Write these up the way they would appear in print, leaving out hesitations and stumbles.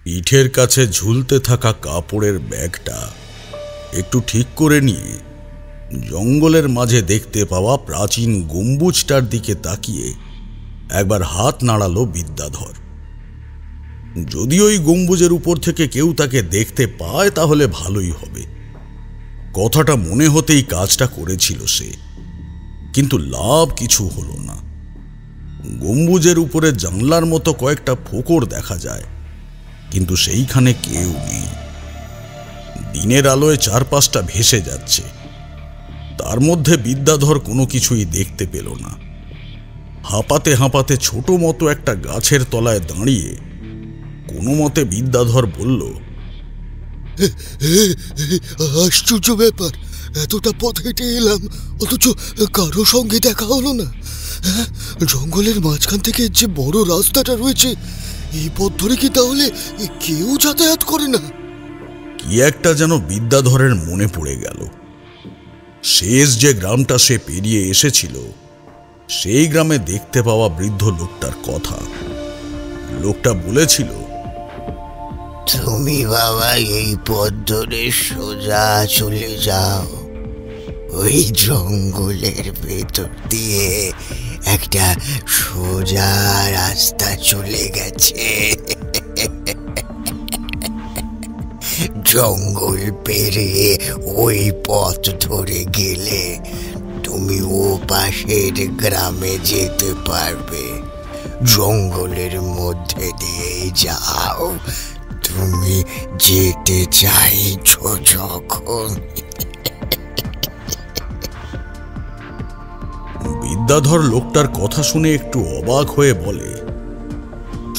পিঠের কাছে ঝুলতে থাকা কাপড়ের ব্যাগটা একটু ঠিক করে নিয়ে জঙ্গলের মাঝে দেখতে পাওয়া প্রাচীন গম্বুজটার দিকে তাকিয়ে একবার হাত নাড়ালো বিদ্যাধর। যদি ওই গম্বুজের উপর থেকে কেউ তাকে দেখতে পায় তাহলে ভালোই হবে। কথাটা মনে হতেই কাজটা করেছিল সে, কিন্তু লাভ কিছু হলো না। গম্বুজের উপরে জানলার মতো কয়েকটা ফোকর দেখা যায়, কিন্তু সেইখানে কেউ নেই। দিনের আলোয় চারপাশটা ভেসে যাচ্ছে, তার মধ্যে বিদ্যাধর কোনো কিছুই দেখতে পেল না। হাঁপাতে হাঁপাতে ছোট মতো একটা গাছের তলায় দাঁড়িয়ে কোনো মতে বিদ্যাধর বলল, আশ্চর্য ব্যাপার, এতটা পথ হেঁটে এলাম অথচ কারো সঙ্গে দেখা হলো না। জঙ্গলের মাঝখান থেকে যে বড় রাস্তাটা রয়েছে, এই পথ ধরে কি তাহলে কেউ যাতায়াত করে না? কি একটা যেন বিদ্যাধরের মনে পড়ে গেল। শেষ যে গ্রামটা সে পেরিয়ে এসেছিল, সেই গ্রামে দেখতে পাওয়া বৃদ্ধ লোকটার কথা। লোকটা বলেছিল, তুমি বাবা এই পথ ধরে সোজা চলে যাও, ওই জঙ্গলের ভেতর দিয়ে একটা সোজা রাস্তা চলে গেছে। জঙ্গল পেরিয়ে ওই পথ ধরে গেলে তুমি ও পাশের গ্রামে যেতে পারবে। জঙ্গলের মধ্যে দিয়ে যাও, তুমি যেতে চাইছো যখন। বিদ্যাধর লোকটার কথা শুনে একটু অবাক হয়ে বলে,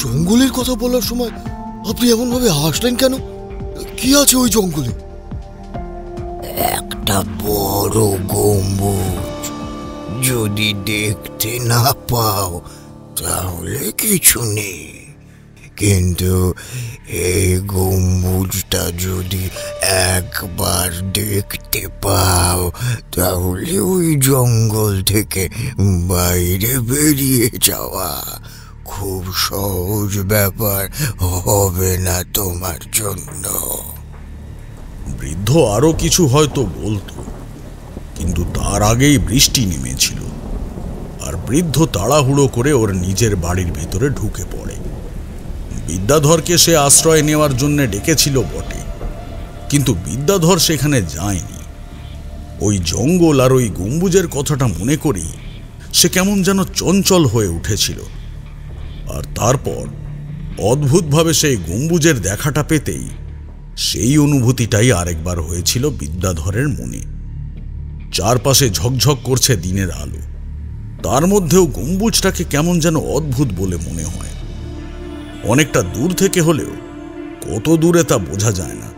জঙ্গলের কথা বলার সময় আপনি এমন ভাবে হাসলেন কেন? কি আছে ওই জঙ্গলে? একটা বড় গম্বুজ। যদি দেখতে না পাও তাহলে কিছু নেই, কিন্তু এই গম্বুজটা যদি একবার দেখতে পাও তাহলে ওই জঙ্গল থেকে বাইরে বেরিয়ে যাওয়া খুব সহজ ব্যাপার হবে না তোমার জন্য। বৃদ্ধ আরো কিছু হয়তো বলতো, কিন্তু তার আগেই বৃষ্টি নেমেছিল, আর বৃদ্ধ তাড়াহুড়ো করে ওর নিজের বাড়ির ভেতরে ঢুকে পড়ে। বিদ্যাধরকে সে আশ্রয় নেওয়ার জন্য ডেকেছিল বটে, কিন্তু বিদ্যাধর সেখানে যায়নি। ওই জঙ্গল আর ওই গম্বুজের কথাটা মনে করেই সে কেমন যেন চঞ্চল হয়ে উঠেছিল। আর তারপর অদ্ভুতভাবে সেই গম্বুজের দেখাটা পেতেই সেই অনুভূতিটাই আরেকবার হয়েছিল বিদ্যাধরের মনে। চারপাশে ঝকঝক করছে দিনের আলো, তার মধ্যেও গম্বুজটাকে কেমন যেন অদ্ভুত বলে মনে হয়। অনেকটা দূর থেকে হলেও কত দূরে তা বোঝা যায় না।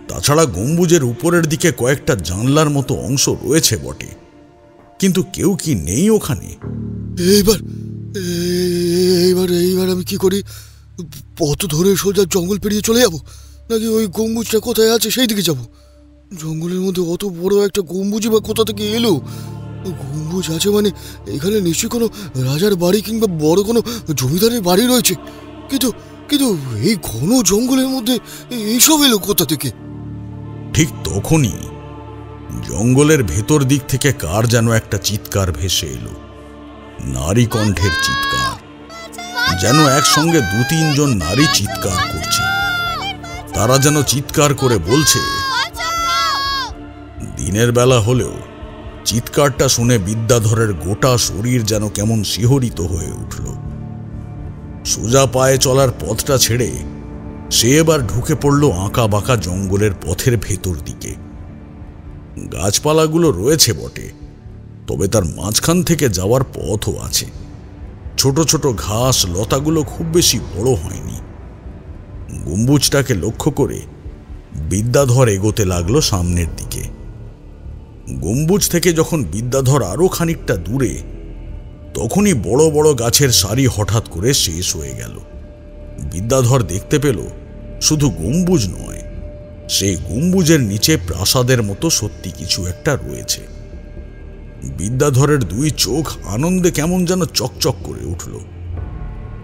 তাছাড়া গম্বুজের উপরের দিকে কয়েকটা জানলার মতো অংশ রয়েছে বটে, কিন্তু কেউ কি নেই ওখানে? এইবার এইবার এইবার আমি কি করি? পথ ধরে সোজা জঙ্গল পেরিয়ে চলে যাব, নাকি ওই গম্বুজটা কোথায় আছে সেই দিকে যাব? জঙ্গলের মধ্যে অত বড় একটা গম্বুজই বা কোথা থেকে এলো? গম্বুজ আছে মানে এখানে নিশ্চয়ই কোনো রাজার বাড়ি কিংবা বড় কোনো জমিদারের বাড়ি রয়েছে, কিন্তু কিন্তু এই ঘন জঙ্গলের মধ্যে এইসব এলো কোথা থেকে? ঠিক তখনই জঙ্গলের ভেতর দিক থেকে কার যেন একটা চিৎকার ভেসে এলো। নারী কণ্ঠের চিৎকার, যেন একসঙ্গে ২-৩ জন নারী চিৎকার করছে। তারা যেন চিৎকার করে বলছে। দিনের বেলা হলেও চিৎকারটা শুনে বিদ্যাধরের গোটা শরীর যেন কেমন শিহরিত হয়ে উঠল। সোজা পায়ে চলার পথটা ছেড়ে সে এবার ঢুকে পড়ল আঁকা বাঁকা জঙ্গলের পথের ভেতর দিকে। গাছপালাগুলো রয়েছে বটে, তবে তার মাঝখান থেকে যাওয়ার পথও আছে। ছোট ছোট ঘাস লতাগুলো খুব বেশি বড় হয়নি। গম্বুজটাকে লক্ষ্য করে বিদ্যাধর এগোতে লাগলো সামনের দিকে। গম্বুজ থেকে যখন বিদ্যাধর আরো খানিকটা দূরে, তখনই বড় বড় গাছের সারি হঠাৎ করে শেষ হয়ে গেল। বিদ্যাধর দেখতে পেল শুধু গম্বুজ নয়, সেই গম্বুজের নিচে প্রাসাদের মতো সত্যি কিছু একটা রয়েছে। বিদ্যাধরের 2 চোখ আনন্দে কেমন যেন চকচক করে উঠল।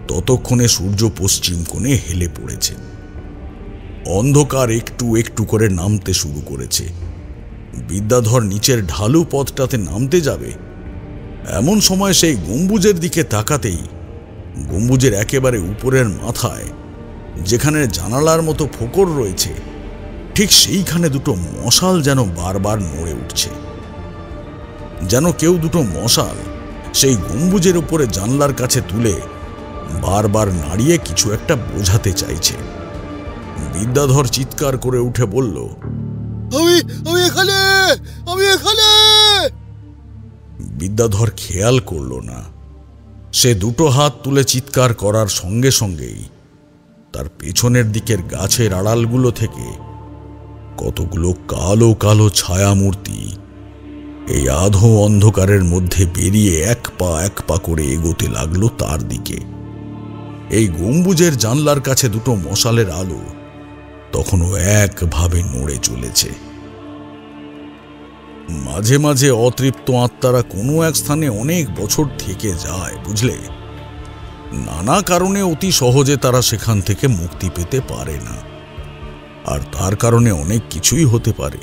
ততক্ষণে সূর্য পশ্চিম কোণে হেলে পড়েছে। অন্ধকার একটু একটু করে নামতে শুরু করেছে। বিদ্যাধর নিচের ঢালু পথটাতে নামতে যাবে, এমন সময় সেই গম্বুজের দিকে তাকাতেই গম্বুজের একেবারে উপরের মাথায়, যেখানে জানালার মতো ফোকর রয়েছে, ঠিক সেইখানে দুটো মশাল যেন বারবার নড়ে উঠছে। যেন কেউ দুটো মশাল সেই গম্বুজের উপরে জানলার কাছে তুলে বারবার নাড়িয়ে কিছু একটা বোঝাতে চাইছে। বিদ্যাধর চিৎকার করে উঠে বলল, আমি আমি এখানে, আমি এখানে। বিদ্যাধর খেয়াল করল না। সে দুটো হাত তুলে চিৎকার করার সঙ্গে সঙ্গেই তার পেছনের দিকের গাছের আড়ালগুলো থেকে কতগুলো কালো কালো ছায়ামূর্তি এই আধো অন্ধকারের মধ্যে বেরিয়ে এক পা করে এগোতে লাগলো তার দিকে। এই গম্বুজের জানলার কাছে দুটো মশালের আলো তখনও একভাবে নড়ে চলেছে। মাঝে মাঝে অতৃপ্ত আত্মারা কোনো এক স্থানে অনেক বছর থেকে যায়, বুঝলে। নানা কারণে অতি সহজে তারা সেখান থেকে মুক্তি পেতে পারে না, আর তার কারণে অনেক কিছুই হতে পারে।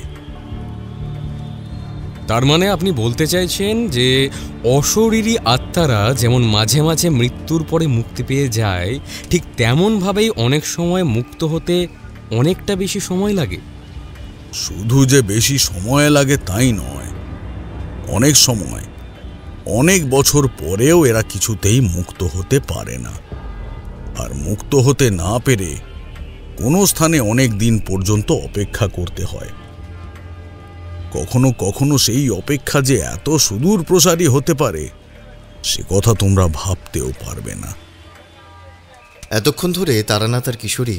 তার মানে আপনি বলতে চাইছেন যে অশরীরী আত্মারা যেমন মাঝে মাঝে মৃত্যুর পরে মুক্তি পেয়ে যায়, ঠিক তেমনভাবেই অনেক সময় মুক্ত হতে অনেকটা বেশি সময় লাগে। শুধু যে বেশি সময় লাগে তাই নয়, অনেক সময় অনেক বছর পরেও এরা কিছুতেই মুক্ত হতে পারে না। আর মুক্ত হতে না পেরে কোনো স্থানে অনেক দিন পর্যন্ত অপেক্ষা করতে হয়। কখনো কখনো সেই অপেক্ষা যে এত সুদূর প্রসারী হতে পারে, সে কথা তোমরা ভাবতেও পারবে না। এতক্ষণ ধরে তারানাথ আর কিশোরী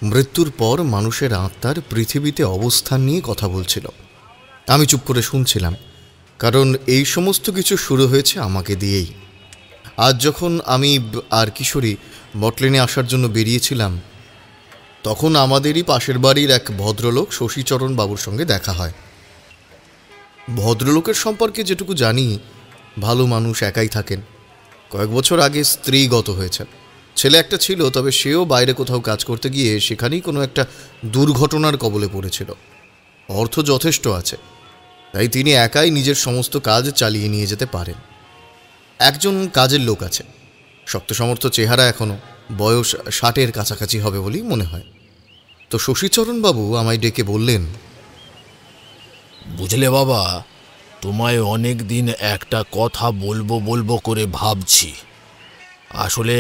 মৃত্যুর পর মানুষের আত্মার পৃথিবীতে অবস্থান নিয়ে কথা বলছিল। আমি চুপ করে শুনছিলাম, কারণ এই সমস্ত কিছু শুরু হয়েছে আমাকে দিয়েই। আজ যখন আমি আর কিশোরী বটলেনে আসার জন্য বেরিয়েছিলাম, তখন আমাদেরই পাশের বাড়ির এক ভদ্রলোক শশীচরণ বাবুর সঙ্গে দেখা হয়। ভদ্রলোকের সম্পর্কে যেটুকু জানি, ভালো মানুষ, একাই থাকেন। কয়েক বছর আগে স্ত্রী গত হয়েছেন। ছেলে একটা ছিল, তবে সেও বাইরে কোথাও কাজ করতে গিয়ে সেখানেই কোনো একটা দুর্ঘটনার কবলে পড়েছিল। অর্থ যথেষ্ট আছে, তাই তিনি একাই নিজের সমস্ত কাজ চালিয়ে নিয়ে যেতে পারেন। একজন কাজের লোক আছে, শক্ত সমর্থ চেহারা, এখনও বয়স 60-এর কাছাকাছি হবে বলেই মনে হয়। তো শশীচরণবাবু আমায় ডেকে বললেন, বুঝলে বাবা, তোমায় অনেক দিন একটা কথা বলবো করে ভাবছি। আসলে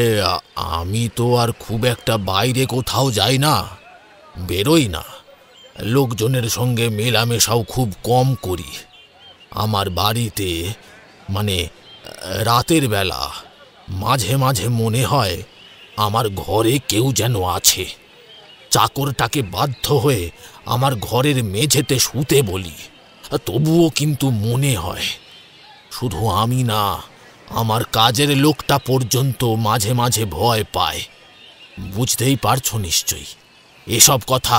আমি তো আর খুব একটা বাইরে কোথাও যাই না, বেরোই না, লোকজনের সঙ্গে মেলামেশাও খুব কম করি। আমার বাড়িতে, মানে রাতের বেলা, মাঝে মাঝে মনে হয় আমার ঘরে কেউ যেন আছে। চাকরটাকে বাধ্য হয়ে আমার ঘরের মেঝেতে শুতে বলি, তবুও কিন্তু মনে হয়। শুধু আমি না, আমার কাজের লোকটা পর্যন্ত মাঝে মাঝে ভয় পায়। বুঝতেই পারছো নিশ্চয়ই, এসব কথা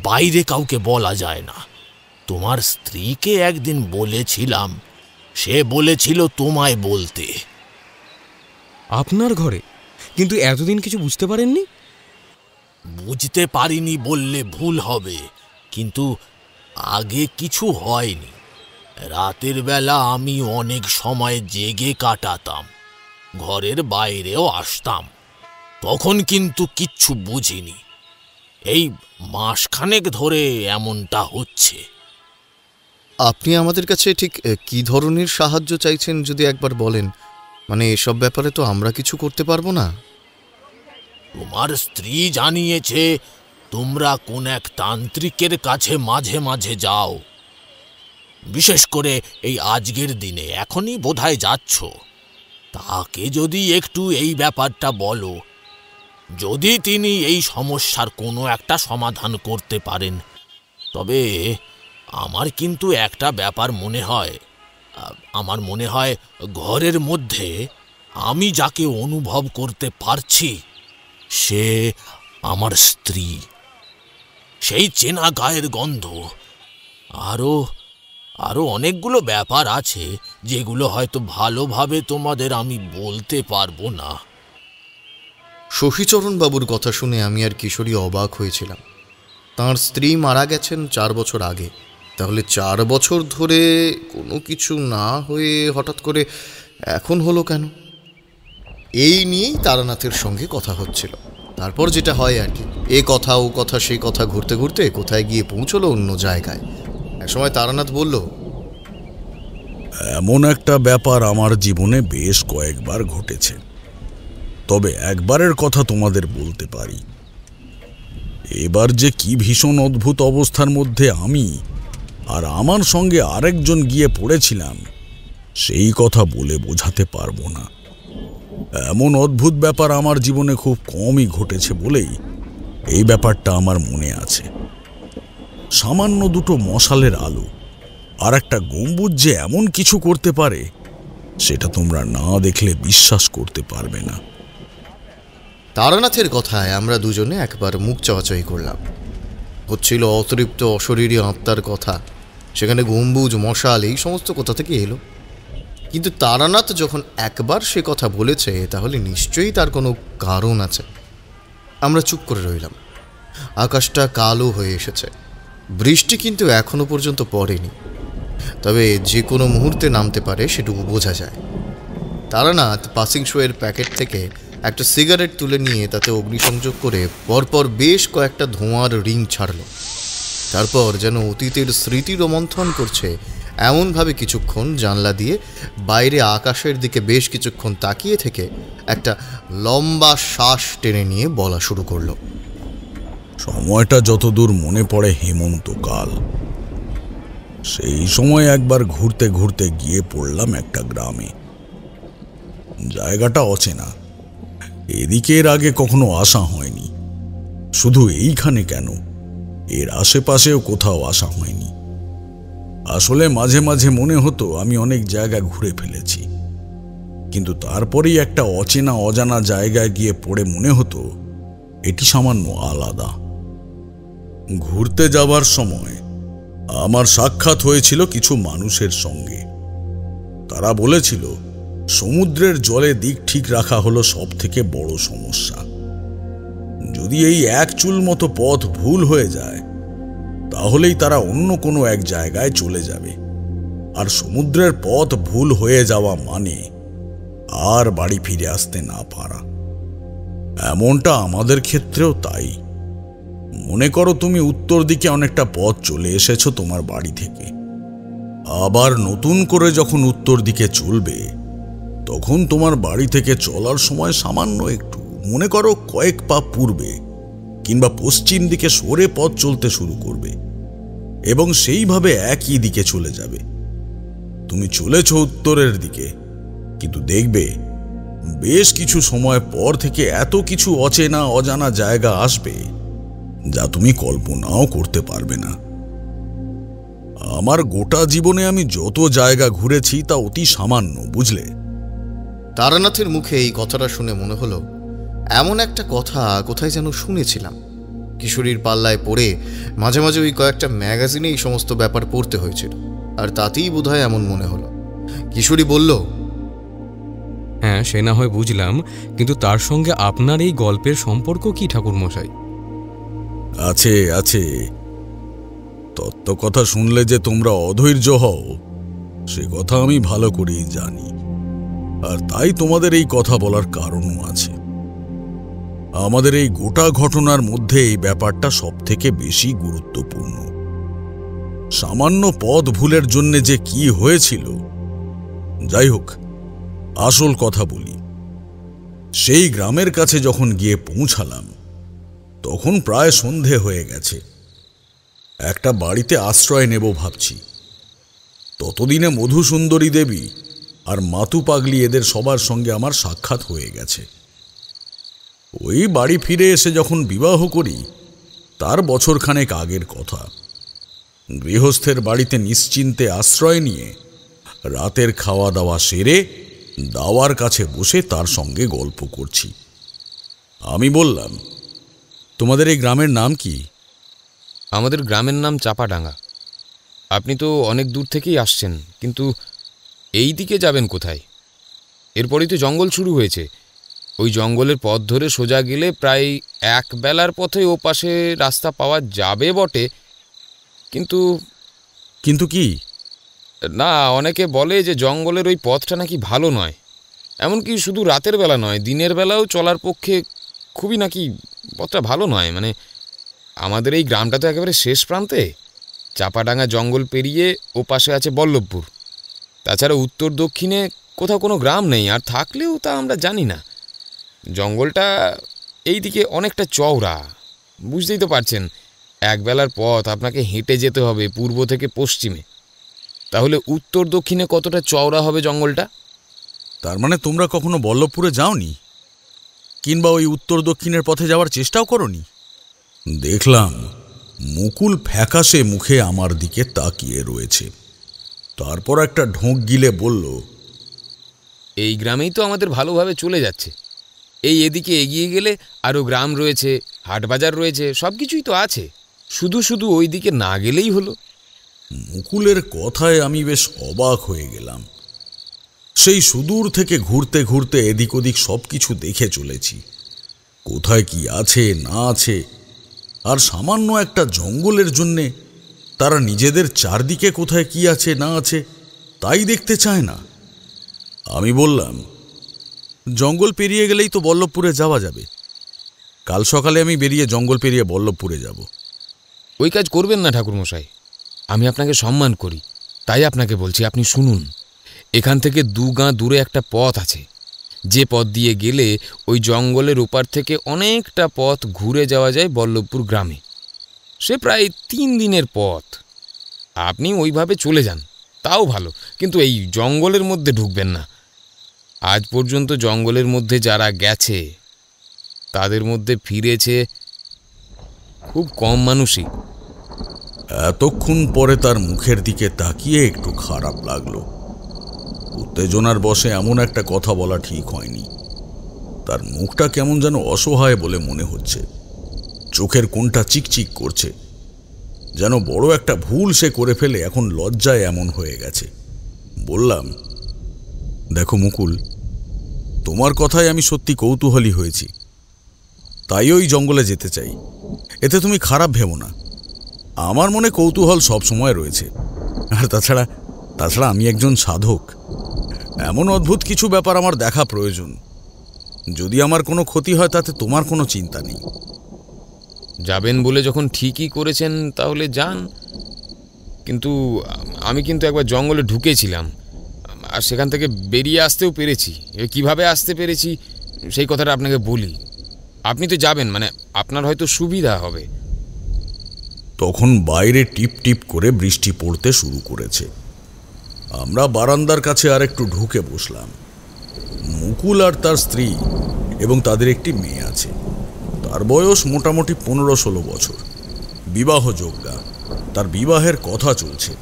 বাইরে কাউকে বলা যায় না। তোমার স্ত্রীকে একদিন বলেছিলাম, সে বলেছিল তোমায় বলতে। আপনার ঘরে? কিন্তু এতদিন কিছু বুঝতে পারেননি? বুঝতে পারিনি বললে ভুল হবে, কিন্তু আগে কিছু হয়নি। রাতের বেলা আমি অনেক সময় জেগে কাটাতাম, ঘরের বাইরেও আসতাম। তখন কিন্তু কিচ্ছু বুঝিনি। এই মাসখানেক ধরে এমনটা হচ্ছে। আপনি আমাদের কাছে ঠিক কী ধরনের সাহায্য চাইছেন যদি একবার বলেন? মানে এসব ব্যাপারে তো আমরা কিছু করতে পারবো না। তোমার স্ত্রী জানিয়েছে তোমরা কোন এক তান্ত্রিকের কাছে মাঝে মাঝে যাও। বিশেষ করে এই আজকের দিনে, এখনই বোধহয় যাচ্ছ। তাকে যদি একটু এই ব্যাপারটা বলো, যদি তিনি এই সমস্যার কোনো একটা সমাধান করতে পারেন, তবে আমার কিন্তু একটা ব্যাপার মনে হয়। আমার মনে হয় ঘরের মধ্যে আমি যাকে অনুভব করতে পারছি, সে আমার স্ত্রী। সেই চেনা গায়ের গন্ধ, আরো অনেকগুলো ব্যাপার আছে যেগুলো হয়তো ভালোভাবে তোমাদের আমি বলতে পারবো না। শশীচরণ বাবুর কথা শুনে আমি আর কিশোরী অবাক হয়েছিলাম। তাঁর স্ত্রী মারা গেছেন 4 বছর আগে। তাহলে 4 বছর ধরে কোনো কিছু না হয়ে হঠাৎ করে এখন হলো কেন? এই নিয়েই তারানাথের সঙ্গে কথা হচ্ছিল। তারপর যেটা হয় আর কি, এ কথা ও কথা সেই কথা ঘুরতে ঘুরতে কোথায় গিয়ে পৌঁছলো অন্য জায়গায়। একসময় তারানাথ বলল, এমন একটা ব্যাপার আমার জীবনে বেশ কয়েকবার ঘটেছে, তবে একবারের কথা তোমাদের বলতে পারি। এবার যে কি ভীষণ অদ্ভুত অবস্থার মধ্যে আমি আর আমার সঙ্গে আরেকজন গিয়ে পড়েছিলাম, সেই কথা বলে বোঝাতে পারবো না। এমন অদ্ভুত ব্যাপার আমার জীবনে খুব কমই ঘটেছে বলেই এই ব্যাপারটা আমার মনে আছে। সামান্য দুটো মশালের আলো আর একটা গম্বুজ যে এমন কিছু করতে পারে, সেটা তোমরা না দেখলে বিশ্বাস করতে পারবে না। তারানাথের কথায় আমরা দুজনে একবার মুখ চাওয়াচাই করলাম। হচ্ছিল অতৃপ্ত অশরীরী আত্মার কথা, সেখানে গম্বুজ, মশাল এই সমস্ত কথা থেকে এলো। কিন্তু তারানাথ যখন একবার সে কথা বলেছে, তাহলে নিশ্চয়ই তার কোনো কারণ আছে। আমরা চুপ করে রইলাম। আকাশটা কালো হয়ে এসেছে। বৃষ্টি কিন্তু এখনো পর্যন্ত পড়েনি, তবে যে কোনো মুহূর্তে নামতে পারে সেটুকু বোঝা যায়। তারানাথ পাসিং শোয়ের প্যাকেট থেকে একটা সিগারেট তুলে নিয়ে তাতে অগ্নিসংযোগ করে পরপর বেশ কয়েকটা ধোঁয়ার রিং ছাড়ল। তারপর যেন অতীতের স্মৃতি রোমন্থন করছে এমনভাবে কিছুক্ষণ জানলা দিয়ে বাইরে আকাশের দিকে বেশ কিছুক্ষণ তাকিয়ে থেকে একটা লম্বা শ্বাস টেনে নিয়ে বলা শুরু করলো, সময়টা যতদূর মনে পড়ে হেমন্তকাল। সেই সময় একবার ঘুরতে ঘুরতে গিয়ে পড়লাম একটা গ্রামে। জায়গাটা অচেনা, এদিকে এর আগে কখনো আসা হয়নি। শুধু এইখানে কেন, এর আশেপাশেও কোথাও আসা হয়নি। আসলে মাঝে মাঝে মনে হতো আমি অনেক জায়গা ঘুরে ফেলেছি, কিন্তু তারপরেই একটা অচেনা অজানা জায়গায় গিয়ে পড়ে মনে হতো এটি সামান্য আলাদা। ঘুরতে যাবার সময় আমার সাক্ষাৎ হয়েছিল কিছু মানুষের সঙ্গে। তারা বলেছিল সমুদ্রের জলে দিক ঠিক রাখা হলো সব থেকে বড় সমস্যা। যদি এই এক চুল মতো পথ ভুল হয়ে যায়, তাহলেই তারা অন্য কোনো এক জায়গায় চলে যাবে। আর সমুদ্রের পথ ভুল হয়ে যাওয়া মানে আর বাড়ি ফিরে আসতে না পারা। এমনটা আমাদের ক্ষেত্রেও তাই। মনে করো তুমি উত্তর দিকে অনেকটা পথ চলে এসেছো তোমার বাড়ি থেকে, আবার নতুন করে যখন উত্তর দিকে চলবে, তখন তোমার বাড়ি থেকে চলার সময় সামান্য একটু, মনে করো কয়েক পা পূর্বে কিংবা পশ্চিম দিকে সরে পথ চলতে শুরু করবে এবং সেইভাবে একই দিকে চলে যাবে। তুমি চলেছ উত্তরের দিকে, কিন্তু দেখবে বেশ কিছু সময় পর থেকে এত কিছু অচেনা অজানা জায়গা আসবে যা তুমি কল্পনাও করতে পারবে না। আমার গোটা জীবনে আমি যত জায়গা ঘুরেছি তা অতি সামান্য, বুঝলে? তারানাথের মুখে এই কথাটা শুনে মনে হলো এমন একটা কথা কোথায় যেন শুনেছিলাম। কিশোরীর পাল্লায় পড়ে মাঝে মাঝে ওই কয়েকটা ম্যাগাজিনে এই সমস্ত ব্যাপার পড়তে হয়েছিল, আর তাতেই বোধহয় এমন মনে হলো। কিশোরী বলল, হ্যাঁ, সে না হয় বুঝলাম, কিন্তু তার সঙ্গে আপনার এই গল্পের সম্পর্ক কি ঠাকুরমশাই? আছে আছে, তত্ত্ব কথা শুনলে যে তোমরা অধৈর্য হও সে কথা আমি ভালো করেই জানি, আর তাই তোমাদের এই কথা বলার কারণও আছে। আমাদের এই গোটা ঘটনার মধ্যে এই ব্যাপারটা সব থেকে বেশি গুরুত্বপূর্ণ। সামান্য পথ ভুলের জন্য যে কি হয়েছিল, যাই হোক, আসল কথা বলি। সেই গ্রামের কাছে যখন গিয়ে পৌঁছালাম, তখন প্রায় সন্ধে হয়ে গেছে। একটা বাড়িতে আশ্রয় নেব ভাবছি। ততদিনে মধুসুন্দরী দেবী আর মাতু পাগলি এদের সবার সঙ্গে আমার সাক্ষাৎ হয়ে গেছে। ওই বাড়ি ফিরে এসে যখন বিবাহ করি, তার বছরখানেক আগের কথা। গৃহস্থের বাড়িতে নিশ্চিন্তে আশ্রয় নিয়ে রাতের খাওয়া দাওয়া সেরে দাওয়ার কাছে বসে তার সঙ্গে গল্প করছি। আমি বললাম, তোমাদের এই গ্রামের নাম কি? আমাদের গ্রামের নাম চাপাডাঙ্গা। আপনি তো অনেক দূর থেকেই আসছেন, কিন্তু এই দিকে যাবেন কোথায়? এরপরেই তো জঙ্গল শুরু হয়েছে। ওই জঙ্গলের পথ ধরে সোজা গেলে প্রায় এক বেলার পথে ও পাশে রাস্তা পাওয়া যাবে বটে, কিন্তু কিন্তু কি? না, অনেকে বলে যে জঙ্গলের ওই পথটা নাকি ভালো নয়। এমনকি শুধু রাতের বেলা নয়, দিনের বেলাও চলার পক্ষে খুবই নাকি পথটা ভালো নয়। মানে আমাদের এই গ্রামটা তো একেবারে শেষ প্রান্তে, চাপাডাঙ্গা জঙ্গল পেরিয়ে ও পাশে আছে বল্লভপুর। তাছাড়া উত্তর দক্ষিণে কোথাও কোনো গ্রাম নেই, আর থাকলেও তা আমরা জানি না। জঙ্গলটা এই দিকে অনেকটা চওড়া, বুঝতেই তো পারছেন। একবেলার পথ আপনাকে হেঁটে যেতে হবে পূর্ব থেকে পশ্চিমে, তাহলে উত্তর দক্ষিণে কতটা চওড়া হবে জঙ্গলটা? তার মানে তোমরা কখনো বল্লভপুরে যাওনি, কিংবা ওই উত্তর দক্ষিণের পথে যাওয়ার চেষ্টাও করনি? দেখলাম মুকুল ফ্যাকাশে মুখে আমার দিকে তাকিয়ে রয়েছে। তারপর একটা ঢোক গিলে বলল, এই গ্রামেই তো আমাদের ভালোভাবে চলে যাচ্ছে। এই এদিকে এগিয়ে গেলে আরও গ্রাম রয়েছে, হাটবাজার রয়েছে, সব কিছুই তো আছে। শুধু শুধু ওই দিকে না গেলেই হলো। মুকুলের কথায় আমি বেশ অবাক হয়ে গেলাম। সেই সুদূর থেকে ঘুরতে ঘুরতে এদিক ওদিক সব কিছু দেখে চলেছি, কোথায় কি আছে না আছে। আর সামান্য একটা জঙ্গলের জন্যে তারা নিজেদের চারদিকে কোথায় কি আছে না আছে তাই দেখতে চায় না। আমি বললাম, জঙ্গল পেরিয়ে গেলেই তো বল্লভপুরে যাওয়া যাবে। কাল সকালে আমি বেরিয়ে জঙ্গল পেরিয়ে বল্লভপুরে যাব। ওই কাজ করবেন না ঠাকুরমশাই, আমি আপনাকে সম্মান করি, তাই আপনাকে বলছি, আপনি শুনুন। এখান থেকে 2 গাঁ দূরে একটা পথ আছে, যে পথ দিয়ে গেলে ওই জঙ্গলের ওপার থেকে অনেকটা পথ ঘুরে যাওয়া যায় বল্লভপুর গ্রামে। সে প্রায় 3 দিনের পথ। আপনি ওইভাবে চলে যান, তাও ভালো, কিন্তু এই জঙ্গলের মধ্যে ঢুকবেন না। আজ পর্যন্ত জঙ্গলের মধ্যে যারা গেছে তাদের মধ্যে ফিরেছে খুব কম মানুষই। এতক্ষণ পরে তার মুখের দিকে তাকিয়ে একটু খারাপ লাগলো। উত্তেজনার বশে এমন একটা কথা বলা ঠিক হয়নি। তার মুখটা কেমন যেন অসহায় বলে মনে হচ্ছে। চোখের কোণটা চিকচিক করছে, যেন বড় একটা ভুল সে করে ফেলে এখন লজ্জায় এমন হয়ে গেছে। বললাম, দেখো মুকুল, তোমার কথায় আমি সত্যি কৌতূহলী হয়েছি, তাই ওই জঙ্গলে যেতে চাই। এতে তুমি খারাপ ভেবো না। আমার মনে কৌতূহল সব সময় রয়েছে। আর তাছাড়া আমি একজন সাধক। এমন অদ্ভুত কিছু ব্যাপার আমার দেখা প্রয়োজন। যদি আমার কোনো ক্ষতি হয় তাতে তোমার কোনো চিন্তা নেই। যাবেন বলে যখন ঠিকই করেছেন তাহলে যান। কিন্তু আমি কিন্তু একবার জঙ্গলে ঢুকেছিলাম, আর সেখান থেকে বেরিয়ে আসতেও পেরেছি। কিভাবে আসতে পেরেছি সেই কথাটা আপনাকে বলি। আপনি তো যাবেন, মানে আপনার হয়তো সুবিধা হবে। তখন বাইরে টিপ টিপ করে বৃষ্টি পড়তে শুরু করেছে। আমরা বারান্দার কাছে আর একটু ঢুকে বসলাম। মুকুল আর তার স্ত্রী এবং তাদের একটি মেয়ে আছে। তার বয়স মোটামুটি 15-16 বছর, বিবাহযোগ্যা। তার বিবাহের কথা চলছে,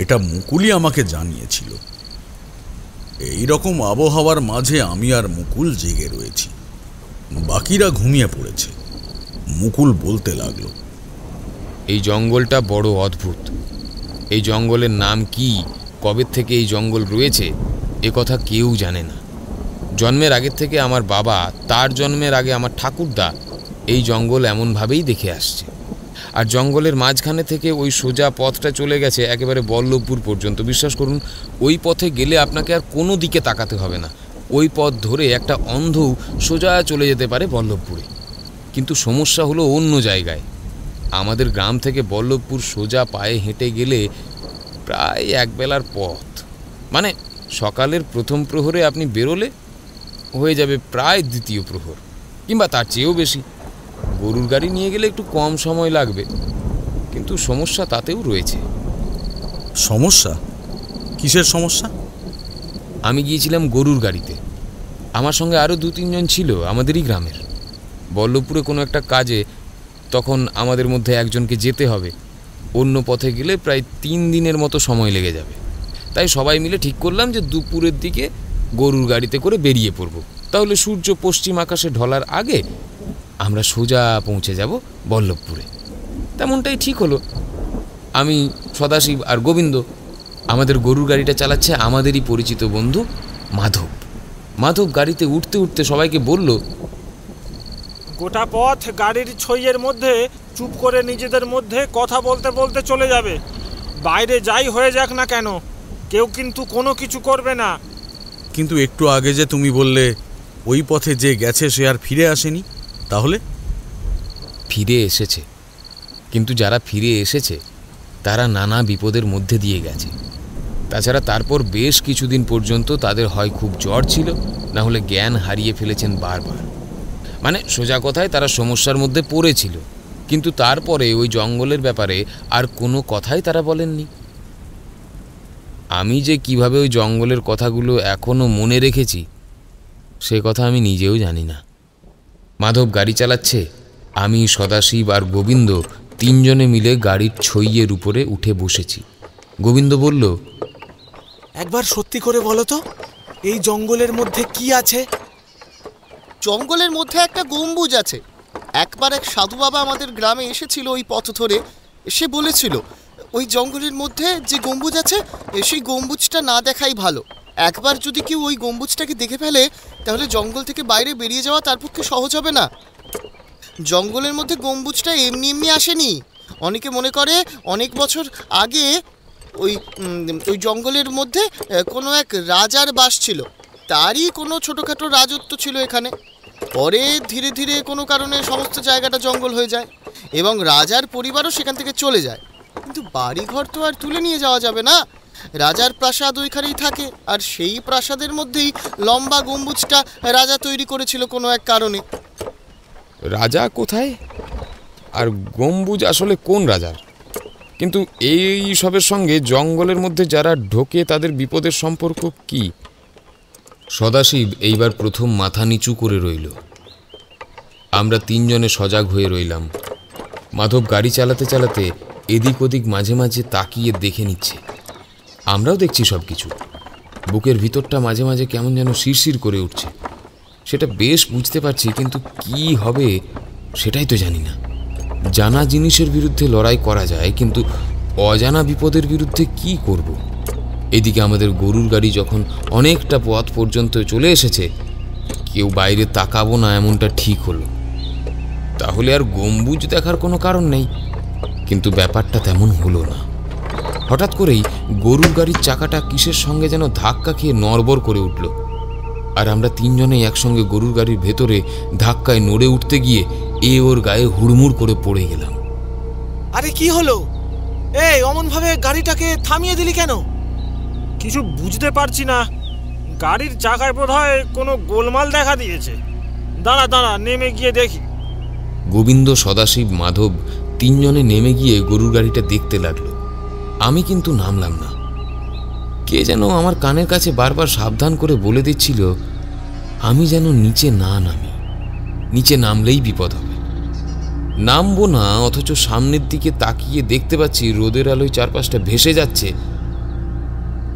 এটা মুকুলই আমাকে জানিয়েছিল। এই রকম আবহাওয়ার মাঝে আমি আর মুকুল জেগে রয়েছি, বাকিরা ঘুমিয়ে পড়েছে। মুকুল বলতে লাগলো, এই জঙ্গলটা বড় অদ্ভুত। এই জঙ্গলের নাম কি, কবে থেকে এই জঙ্গল রয়েছে, এ কথা কেউ জানে না। জন্মের আগের থেকে আমার বাবা, তার জন্মের আগে আমার ঠাকুরদা এই জঙ্গল এমনভাবেই দেখে আসছে। আর জঙ্গলের মাঝখানে থেকে ওই সোজা পথটা চলে গেছে একেবারে বল্লভপুর পর্যন্ত। বিশ্বাস করুন, ওই পথে গেলে আপনাকে আর কোনো দিকে তাকাতে হবে না। ওই পথ ধরে একটা অন্ধও সোজা চলে যেতে পারে বল্লভপুরে। কিন্তু সমস্যা হলো অন্য জায়গায়। আমাদের গ্রাম থেকে বল্লভপুর সোজা পায়ে হেঁটে গেলে প্রায় একবেলার পথ। মানে সকালের প্রথম প্রহরে আপনি বেরোলে হয়ে যাবে প্রায় দ্বিতীয় প্রহর, কিংবা তার চেয়েও বেশি। গরুর গাড়ি নিয়ে গেলে একটু কম সময় লাগবে, কিন্তু সমস্যা তাতেও রয়েছে। সমস্যা? কিসের সমস্যা? আমি গিয়েছিলাম গরুর গাড়িতে, আমার সঙ্গে আরও 2-3 জন ছিল আমাদেরই গ্রামের। বল্লভপুরে কোনো একটা কাজে তখন আমাদের মধ্যে একজনকে যেতে হবে। অন্য পথে গেলে প্রায় 3 দিনের মতো সময় লেগে যাবে। তাই সবাই মিলে ঠিক করলাম যে দুপুরের দিকে গরুর গাড়িতে করে বেরিয়ে পড়ব। তাহলে সূর্য পশ্চিম আকাশে ঢলার আগে আমরা সোজা পৌঁছে যাব বল্লভপুরে। তেমনটাই ঠিক হলো। আমি, সদাশিব আর গোবিন্দ। আমাদের গরুর গাড়িটা চালাচ্ছে আমাদেরই পরিচিত বন্ধু মাধব। মাধব গাড়িতে উঠতে উঠতে সবাইকে বলল, গোটা পথ গাড়ির ছইয়ের মধ্যে চুপ করে নিজেদের মধ্যে কথা বলতে বলতে চলে যাবে। বাইরে যাই হয়ে যাক না কেন, কেউ কিন্তু কোনো কিছু করবে না। কিন্তু একটু আগে যে তুমি বললে ওই পথে যে গেছে সে আর ফিরে আসেনি, তাহলে? ফিরে এসেছে, কিন্তু যারা ফিরে এসেছে তারা নানা বিপদের মধ্যে দিয়ে গেছে। তাছাড়া তারপর বেশ কিছুদিন পর্যন্ত তাদের হয় খুব জ্বর ছিল, না হলে জ্ঞান হারিয়ে ফেলেছেন বারবার। মানে সোজা কথায় তারা সমস্যার মধ্যে পড়েছিল, কিন্তু তারপরে ওই জঙ্গলের ব্যাপারে আর কোনো কথাই তারা বলেননি। আমি যে কিভাবে ওই জঙ্গলের কথাগুলো এখনও মনে রেখেছি সে কথা আমি নিজেও জানি না। মাধব গাড়ি চালাচ্ছে, আমি, সদাশিব আর গোবিন্দ তিনজনে মিলে গাড়ির ছইয়ের উপরে উঠে বসেছি। গোবিন্দ বলল, একবার সত্যি করে বলো তো, এই জঙ্গলের মধ্যে কি আছে? জঙ্গলের মধ্যে একটা গম্বুজ আছে। একবার এক সাধু বাবা আমাদের গ্রামে এসেছিল ওই পথ ধরে। সে বলেছিল ওই জঙ্গলের মধ্যে যে গম্বুজ আছে সেই গম্বুজটা না দেখাই ভালো। একবার যদি কেউ ওই গম্বুজটাকে দেখে ফেলে তাহলে জঙ্গল থেকে বাইরে বেরিয়ে যাওয়া তার পক্ষে সহজ হবে না। জঙ্গলের মধ্যে গম্বুজটা এমনি এমনি আসেনি। অনেকে মনে করে অনেক বছর আগে ওই জঙ্গলের মধ্যে কোনো এক রাজার বাস ছিল, তারই কোনো ছোটোখাটো রাজত্ব ছিল এখানে। পরে ধীরে ধীরে কোনো কারণে সমস্ত জায়গাটা জঙ্গল হয়ে যায় এবং রাজার পরিবারও সেখান থেকে চলে যায়। কিন্তু বাড়িঘর তো আর তুলে নিয়ে যাওয়া যাবে না, রাজার প্রাসাদ ওইখানেই থাকে। আর সেই প্রাসাদের মধ্যেই লম্বা গম্বুজটা রাজা তৈরি করেছিল কোনো এক কারণে। রাজা কোথায় আর গম্বুজ আসলে কোন রাজার? কিন্তু এই সবের সঙ্গে জঙ্গলের মধ্যে যারা ঢোকে তাদের বিপদের সম্পর্ক কি? সদাশিব এইবার প্রথম মাথা নিচু করে রইল। আমরা তিনজনে সজাগ হয়ে রইলাম। মাধব গাড়ি চালাতে চালাতে এদিক ওদিক মাঝে মাঝে তাকিয়ে দেখে নিচ্ছে। আমরাও দেখছি সব কিছু। বুকের ভিতরটা মাঝে মাঝে কেমন যেন শিরশির করে উঠছে। সেটা বেশ বুঝতে পারছি, কিন্তু কি হবে সেটাই তো জানি না। জানা জিনিসের বিরুদ্ধে লড়াই করা যায়, কিন্তু অজানা বিপদের বিরুদ্ধে কি করব? এদিকে আমাদের গরুর গাড়ি যখন অনেকটা পথ পর্যন্ত চলে এসেছে, কেউ বাইরে তাকাবো না এমনটা ঠিক হলো। তাহলে আর গম্বুজ দেখার কোনো কারণ নেই। কিন্তু ব্যাপারটা তেমন হলো না। হঠাৎ করেই গরুর গাড়ির চাকাটা কিসের সঙ্গে যেন ধাক্কা খেয়ে নড়বড় করে উঠল, আর আমরা তিনজনেই একসঙ্গে গরুর গাড়ির ভেতরে ধাক্কায় নড়ে উঠতে গিয়ে ওর গায়ে হুড়মুড় করে পড়ে গেলাম। আরে কি হলো? এই অমন ভাবে গাড়িটাকে থামিয়ে দিলি কেন? কিছু বুঝতে পারছি না, গাড়ির চাকায় বোধহয় কোনো গোলমাল দেখা দিয়েছে। দাঁড়া দাঁড়া, নেমে গিয়ে দেখি। গোবিন্দ, সদাশিব, মাধব তিনজনে নেমে গিয়ে গরুর গাড়িটা দেখতে লাগলো। আমি কিন্তু নামলাম না। কে যেন আমার কানের কাছে বারবার সাবধান করে বলে দিচ্ছিল আমি যেন নিচে না নামি, নিচে নামলেই বিপদ হবে। নামবো না, অথচ সামনের দিকে তাকিয়ে দেখতে পাচ্ছি রোদের আলোয় চারপাশটা ভেসে যাচ্ছে।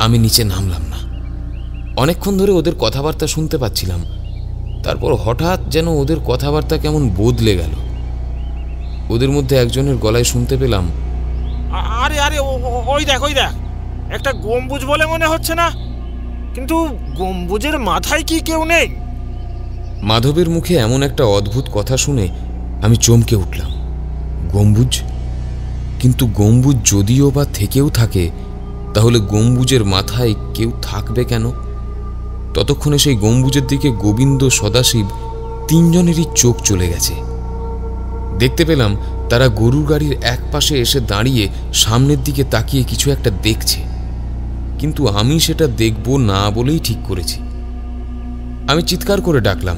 আমি নিচে নামলাম না। অনেকক্ষণ ধরে ওদের কথাবার্তা শুনতে পাচ্ছিলাম। তারপর হঠাৎ যেন ওদের কথাবার্তা কেমন বদলে গেল। ওদের মধ্যে একজনের গলায় শুনতে পেলাম, আরে আরে ওই দেখ, ওই দেখ, একটা গম্বুজ বলে মনে হচ্ছে না? কিন্তু গম্বুজের মাথায় কি কেউ নেই? মাধবের মুখে এমন একটা অদ্ভুত কথা শুনে আমি চমকে উঠলাম। গম্বুজ? কিন্তু গম্বুজ যদিও বা থেকেও থাকে, তাহলে গম্বুজের মাথায় কেউ থাকবে কেন? ততক্ষণে সেই গম্বুজের দিকে গোবিন্দ, সদাশিব তিনজনেরই চোখ চলে গেছে। দেখতে পেলাম তারা গরুর গাড়ির এক পাশে এসে দাঁড়িয়ে সামনের দিকে তাকিয়ে কিছু একটা দেখছে, কিন্তু আমি সেটা দেখব না বলেই ঠিক করেছি। আমি চিৎকার করে ডাকলাম,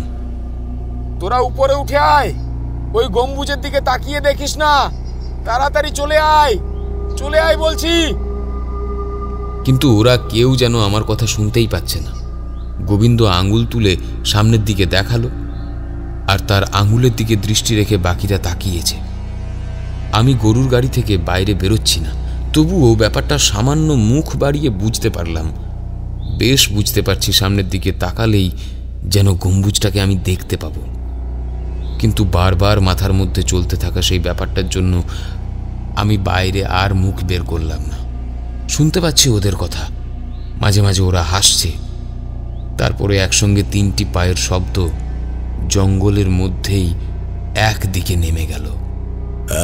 তোরা উপরে উঠে আয়, ওই গম্বুজের দিকে তাকিয়ে দেখিস না, তাড়াতাড়ি চলে আয়, চলে আয় বলছি। কিন্তু ওরা কেউ যেন আমার কথা শুনতেই পাচ্ছে না। গোবিন্দ আঙুল তুলে সামনের দিকে দেখালো, আর তার আঙুলের দিকে দৃষ্টি রেখে বাকিরা তাকিয়েছে। আমি গরুর গাড়ি থেকে বাইরে বেরোচ্ছি না, তবুও ব্যাপারটা সামান্য মুখ বাড়িয়ে বুঝতে পারলাম। বেশ বুঝতে পারছি সামনের দিকে তাকালেই যেন গম্বুজটাকে আমি দেখতে পাব। কিন্তু বারবার মাথার মধ্যে চলতে থাকা সেই ব্যাপারটার জন্য আমি বাইরে আর মুখ বের করলাম না। শুনতে পাচ্ছি ওদের কথা, মাঝে মাঝে ওরা হাসছে। তারপরে একসঙ্গে 3টি পায়ের শব্দ জঙ্গলের মধ্যেই একদিকে নেমে গেল।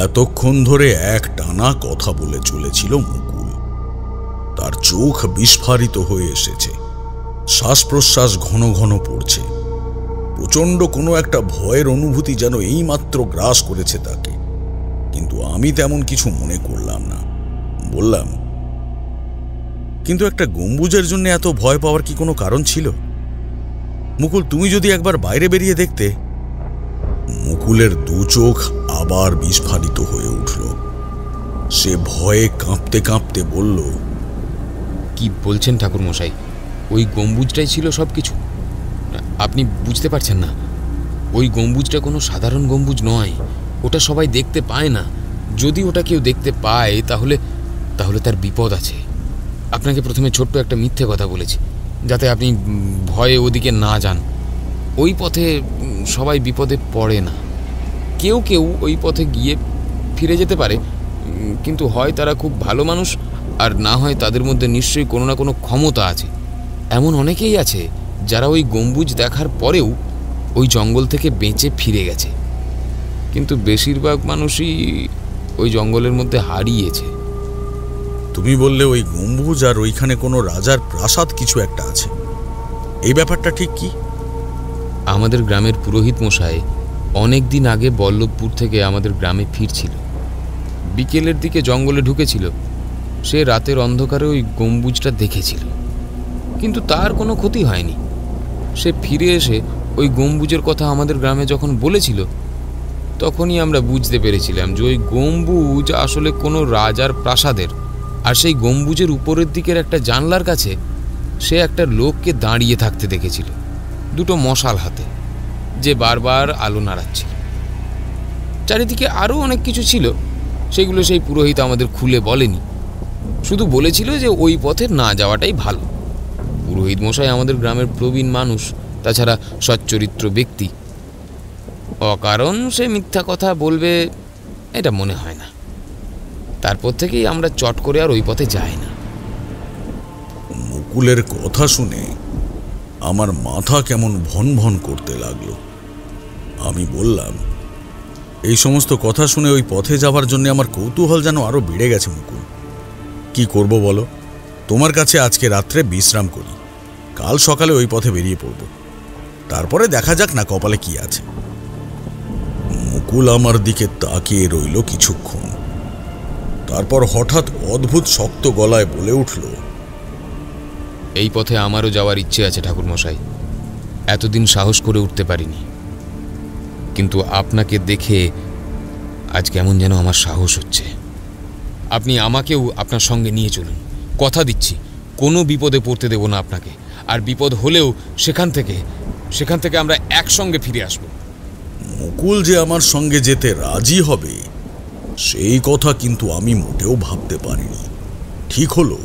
এতক্ষণ ধরে এক টানা কথা বলে চলেছিল মুকুল। তার চোখ বিস্ফারিত হয়ে এসেছে, শ্বাস প্রশ্বাস ঘন ঘন পড়ছে। প্রচণ্ড কোনো একটা ভয়ের অনুভূতি যেন এইমাত্র গ্রাস করেছে তাকে, কিন্তু আমি তেমন কিছু মনে করলাম না। বললাম, কিন্তু একটা গম্বুজের জন্য এত ভয় পাওয়ার কি কোনো কারণ ছিল? মুকুল, তুমি যদি একবার বাইরে বেরিয়ে দেখতে। মুকুলের দু চোখ আবার বিস্ফারিত হয়ে উঠল। সে ভয়ে কাঁপতে কাঁপতে বলল, কি বলছেন ঠাকুরমশাই? ওই গম্বুজটাই ছিল সব কিছু? আপনি বুঝতে পারছেন না, ওই গম্বুজটা কোনো সাধারণ গম্বুজ নয়। ওটা সবাই দেখতে পায় না। যদি ওটা কেউ দেখতে পায় তাহলে তার বিপদ আছে। আপনাকে প্রথমে ছোট্ট একটা মিথ্যে কথা বলেছি, যাতে আপনি ভয়ে ওদিকে না যান। ওই পথে সবাই বিপদে পড়ে না। কেউ কেউ ওই পথে গিয়ে ফিরে যেতে পারে, কিন্তু হয় তারা খুব ভালো মানুষ, আর না হয় তাদের মধ্যে নিশ্চয়ই কোনো না কোনো ক্ষমতা আছে। এমন অনেকেই আছে যারা ওই গম্বুজ দেখার পরেও ওই জঙ্গল থেকে বেঁচে ফিরে গেছে, কিন্তু বেশিরভাগ মানুষই ওই জঙ্গলের মধ্যে হারিয়েছে। তুমি বললে ওই গম্বুজ আর ওইখানে কোনো রাজার প্রাসাদ কিছু একটা আছে, এই ব্যাপারটা ঠিক কি? আমাদের গ্রামের পুরোহিত মশাই অনেক দিন আগে বল্লভপুর থেকে আমাদের গ্রামে ফিরছিল। বিকেলের দিকে জঙ্গলে ঢুকেছিল। সে রাতের অন্ধকারে ওই গম্বুজটা দেখেছিল, কিন্তু তার কোনো ক্ষতি হয়নি। সে ফিরে এসে ওই গম্বুজের কথা আমাদের গ্রামে যখন বলেছিল, তখনই আমরা বুঝতে পেরেছিলাম যে ওই গম্বুজ আসলে কোনো রাজার প্রাসাদের। আর সেই গম্বুজের উপরের দিকের একটা জানলার কাছে সে একটা লোককে দাঁড়িয়ে থাকতে দেখেছিল, দুটো মশাল হাতে, যে বারবার আলো নাড়াচ্ছিল। চারিদিকে আরও অনেক কিছু ছিল, সেগুলো সেই পুরোহিত আমাদের খুলে বলেনি, শুধু বলেছিল যে ওই পথে না যাওয়াটাই ভালো। পুরোহিত মশাই আমাদের গ্রামের প্রবীণ মানুষ, তাছাড়া সচ্চরিত্র ব্যক্তি। অকারণ সে মিথ্যা কথা বলবে এটা মনে হয় না। তারপর থেকেই আমরা চট করে আর ওই পথে যাই না। মুকুলের কথা শুনে আমার মাথা কেমন ভন ভন করতে লাগলো। আমি বললাম, এই সমস্ত কথা শুনে ওই পথে যাওয়ার জন্য আমার কৌতূহল যেন আরো বেড়ে গেছে। মুকুল, কি করব বলো? তোমার কাছে আজকে রাত্রে বিশ্রাম করি, কাল সকালে ওই পথে বেরিয়ে পড়ব, তারপরে দেখা যাক না কপালে কি আছে। মুকুল আমার দিকে তাকিয়ে রইল কিছুক্ষণ, তারপর হঠাৎ অদ্ভুত শক্ত গলায় বলে উঠল, এই পথে আমারও যাওয়ার ইচ্ছে আছে ঠাকুরমশাই। এতদিন সাহস করে উঠতে পারিনি, কিন্তু আপনাকে দেখে আজ কেমন যেন আমার সাহস হচ্ছে। আপনি আমাকেও আপনার সঙ্গে নিয়ে চলুন, কথা দিচ্ছি কোনো বিপদে পড়তে দেব না আপনাকে। আর বিপদ হলেও সেখান থেকে আমরা একসঙ্গে ফিরে আসব। মুকুল যে আমার সঙ্গে যেতে রাজি হবে সেই কথা কিন্তু আমি মোটেও ভাবতে পারিনি। ঠিক হলো,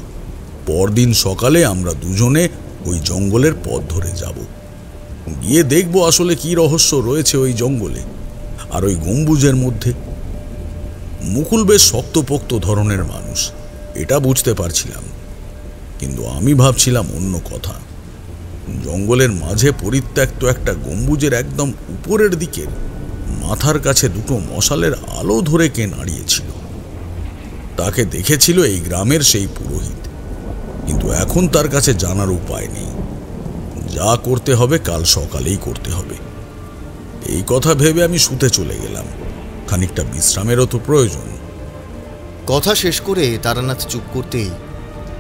পরদিন সকালে আমরা দুজনে ওই জঙ্গলের পথ ধরে যাব, গিয়ে দেখব আসলে কি রহস্য রয়েছে ওই জঙ্গলে আর ওই গম্বুজের মধ্যে। মুকুল বেশ শক্তপোক্ত ধরনের মানুষ, এটা বুঝতে পারছিলাম, কিন্তু আমি ভাবছিলাম অন্য কথা। জঙ্গলের মাঝে পরিত্যক্ত একটা গম্বুজের একদম উপরের দিকের মাথার কাছে দুটো মশালের আলো ধরে কে দাঁড়িয়েছিল, তাকে দেখেছিল এই গ্রামের সেই পুরোহিত, কিন্তু এখন তার কাছে জানার উপায় নেই। যা করতে হবে কাল সকালেই করতে হবে। এই কথা ভেবে আমি শুতে চলে গেলাম, খানিকটা বিশ্রামেরও তো প্রয়োজন। কথা শেষ করে তারানাথ চুপ করতেই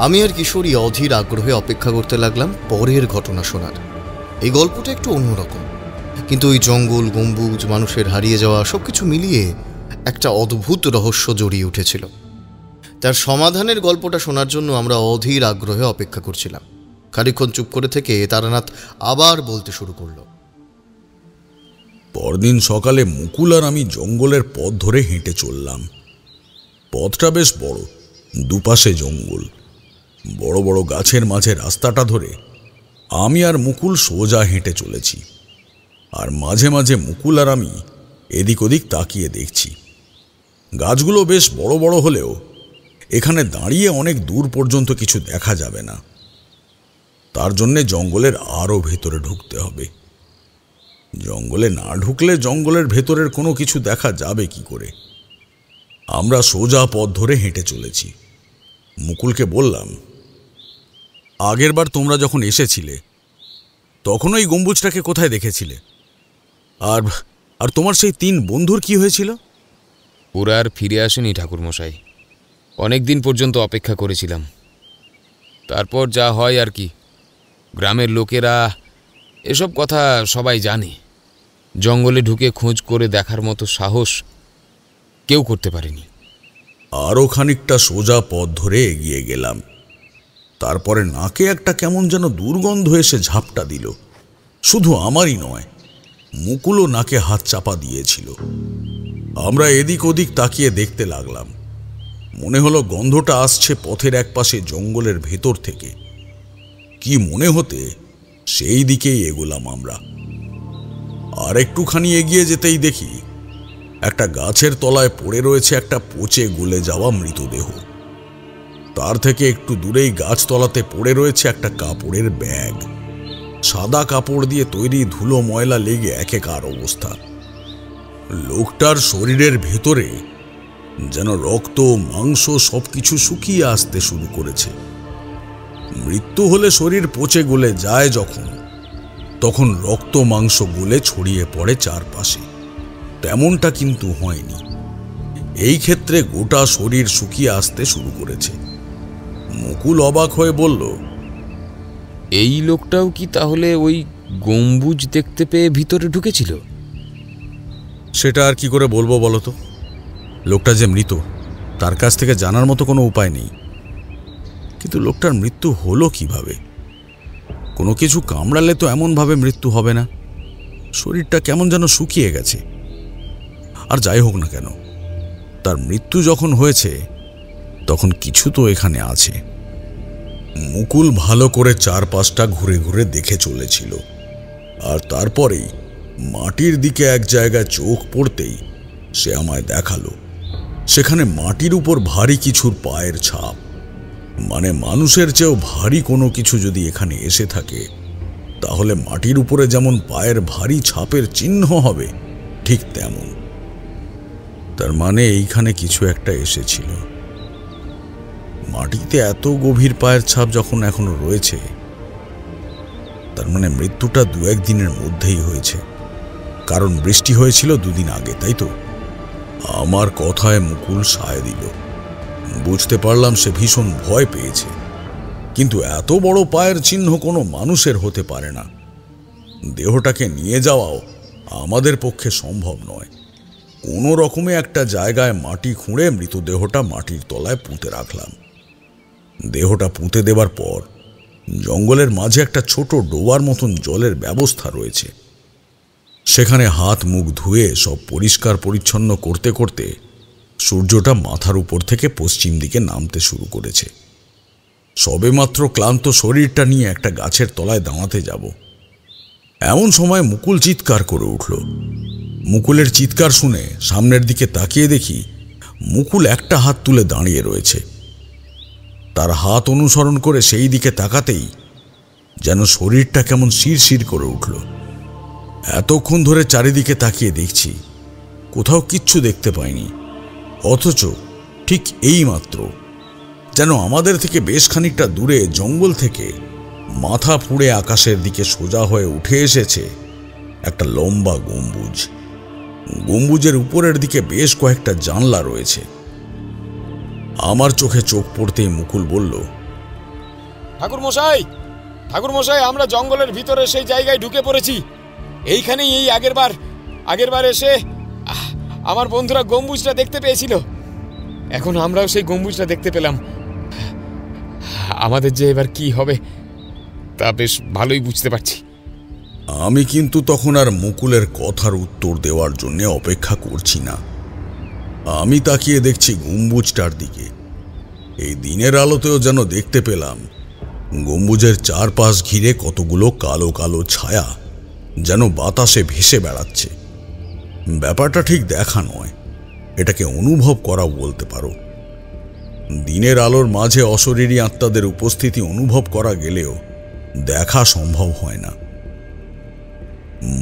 আমি আর কিশোরী অধীর আগ্রহে অপেক্ষা করতে লাগলাম পরের ঘটনা শোনার। এই গল্পটা একটু অন্যরকম, কিন্তু ওই জঙ্গল, গম্বুজ, মানুষের হারিয়ে যাওয়া সবকিছু মিলিয়ে একটা অদ্ভুত রহস্য জড়িয়ে উঠেছিল। তার সমাধানের গল্পটা শোনার জন্য আমরা অধীর আগ্রহে অপেক্ষা করছিলাম। খানিকক্ষণ চুপ করে থেকে তারানাথ আবার বলতে শুরু করল। পরদিন সকালে মুকুল আর আমি জঙ্গলের পথ ধরে হেঁটে চললাম। পথটা বেশ বড়, দুপাশে জঙ্গল, বড় বড় গাছের মাঝে রাস্তাটা ধরে আমি আর মুকুল সোজা হেঁটে চলেছি। আর মাঝে মাঝে মুকুল আর আমি এদিক ওদিক তাকিয়ে দেখছি। গাছগুলো বেশ বড় বড় হলেও এখানে দাঁড়িয়ে অনেক দূর পর্যন্ত কিছু দেখা যাবে না। তার জন্যে জঙ্গলের আরও ভেতরে ঢুকতে হবে। জঙ্গলে না ঢুকলে জঙ্গলের ভেতরের কোনো কিছু দেখা যাবে কি করে? আমরা সোজা পথ ধরে হেঁটে চলেছি। মুকুলকে বললাম, আগেরবার তোমরা যখন এসেছিলে তখন ওই গম্বুজটাকে কোথায় দেখেছিলে? আর আর তোমার সেই 3 বন্ধুর কি হয়েছিল? ওরা আর ফিরে আসেনি ঠাকুরমশাই। অনেক দিন পর্যন্ত অপেক্ষা করেছিলাম। তারপর যা হয় আর কি। গ্রামের লোকেরা এসব কথা সবাই জানে। জঙ্গলে ঢুকে খোঁজ করে দেখার মতো সাহস কেউ করতে পারেনি। আরও খানিকটা সোজা পথ ধরে এগিয়ে গেলাম। তারপরে নাকে একটা কেমন যেন দুর্গন্ধ এসে ঝাপটা দিল। শুধু আমারই নয়, মুকুলও নাকে হাত চাপা দিয়েছিল। আমরা এদিক ওদিক তাকিয়ে দেখতে লাগলাম। মনে হলো গন্ধটা আসছে পথের একপাশে জঙ্গলের ভেতর থেকে। কি মনে হতে সেই দিকেই এগোলাম আমরা। আর একটুখানি এগিয়ে যেতেই দেখি একটা গাছের তলায় পড়ে রয়েছে একটা পচে গলে যাওয়া মৃতদেহ। তার থেকে একটু দূরেই গাছতলাতে পড়ে রয়েছে একটা কাপড়ের ব্যাগ। সাদা কাপড় দিয়ে তৈরি, ধুলো ময়লা লেগে একেকার অবস্থা। লোকটার শরীরের ভেতরে যেন রক্ত মাংস সবকিছু শুকিয়ে আসতে শুরু করেছে। মৃত্যু হলে শরীর পচে গলে যায় যখন, তখন রক্ত মাংস গলে ছড়িয়ে পড়ে চারপাশে। তেমনটা কিন্তু হয়নি। এই ক্ষেত্রে গোটা শরীর শুকিয়ে আসতে শুরু করেছে। মুকুল অবাক হয়ে বলল, এই লোকটাও কি তাহলে ওই গম্বুজ দেখতে পেয়ে ভিতরে ঢুকেছিল? সেটা আর কি করে বলবো বলো তো? লোকটা যে মৃত তার কাছ থেকে জানার মতো কোনো উপায় নেই। কিন্তু লোকটার মৃত্যু হলো কিভাবে? কোনো কিছু কামড়ালে তো এমনভাবে মৃত্যু হবে না। শরীরটা কেমন যেন শুকিয়ে গেছে। আর যাই হোক না কেন, তার মৃত্যু যখন হয়েছে তখন কিছু তো এখানে আছে। মুকুল ভালো করে চারপাশটা ঘুরে ঘুরে দেখে চলেছিল। আর তারপরেই মাটির দিকে এক জায়গায় চোখ পড়তেই সে আমায় দেখালো সেখানে মাটির উপর ভারী কিছুর পায়ের ছাপ। মানে মানুষের চেয়েও ভারী কোনো কিছু যদি এখানে এসে থাকে, তাহলে মাটির উপরে যেমন পায়ের ভারী ছাপের চিহ্ন হবে, ঠিক তেমন। তার মানে এইখানে কিছু একটা এসেছিল। মাটিতে এত গভীর পায়ের ছাপ যখন এখনো রয়েছে, তার মানে মৃত্যুটা 2-1 দিনের মধ্যেই হয়েছে। কারণ বৃষ্টি হয়েছিল 2 দিন আগে, তাই তো? আমার কথায় মুকুল সায় দিল। বুঝতে পারলাম সে ভীষণ ভয় পেয়েছে। কিন্তু এত বড় পায়ের চিহ্ন কোনো মানুষের হতে পারে না। দেহটাকে নিয়ে যাওয়াও আমাদের পক্ষে সম্ভব নয়। কোনো রকমে একটা জায়গায় মাটি খুঁড়ে মৃতদেহটা মাটির তলায় পুঁতে রাখলাম। দেহটা পুঁতে দেবার পর জঙ্গলের মাঝে একটা ছোট ডোবার মতন জলের ব্যবস্থা রয়েছে। সেখানে হাত মুখ ধুয়ে সব পরিষ্কার পরিচ্ছন্ন করতে করতে সূর্যটা মাথার উপর থেকে পশ্চিম দিকে নামতে শুরু করেছে। সবেমাত্র ক্লান্ত শরীরটা নিয়ে একটা গাছের তলায় দাঁড়াতে যাব, এমন সময় মুকুল চিৎকার করে উঠল। মুকুলের চিৎকার শুনে সামনের দিকে তাকিয়ে দেখি মুকুল একটা হাত তুলে দাঁড়িয়ে রয়েছে। তার হাত অনুসরণ করে সেই দিকে তাকাতেই যেন শরীরটা কেমন শিরশির করে উঠল। এতক্ষণ ধরে চারিদিকে তাকিয়ে দেখছি, কোথাও কিচ্ছু দেখতে পাইনি। অথচ ঠিক এই মাত্র যেন আমাদের থেকে বেশ খানিকটা দূরে জঙ্গল থেকে মাথা ফুঁড়ে আকাশের দিকে সোজা হয়ে উঠে এসেছে একটা লম্বা গম্বুজ। গম্বুজের উপরের দিকে বেশ কয়েকটা জানলা রয়েছে। আমার চোখে চোখ পড়তেই মুকুল বলল, ঠাকুরমশাই, ঠাকুরমশাই, আমরা জঙ্গলের ভিতরে সেই জায়গায় ঢুকে পড়েছি। এইখানেই এই আগেরবার এসে আমার বন্ধুরা গম্বুজটা দেখতে পেয়েছিল। এখন আমরাও সেই গম্বুজটা দেখতে পেলাম। আমাদের যে এবার কি হবে তা বেশ ভালোই বুঝতে পারছি। আমি কিন্তু তখন আর মুকুলের কথার উত্তর দেওয়ার জন্য অপেক্ষা করছি না। আমি তাকিয়ে দেখছি গম্বুজটার দিকে। এই দিনের আলোতেও যেন দেখতে পেলাম গম্বুজের চারপাশ ঘিরে কতগুলো কালো কালো ছায়া যেন বাতাসে ভেসে বেড়াচ্ছে। ব্যাপারটা ঠিক দেখা নয়, এটাকে অনুভব করা বলতে পারো। দিনের আলোর মাঝে অশরীরী আত্মাদের উপস্থিতি অনুভব করা গেলেও দেখা সম্ভব হয় না।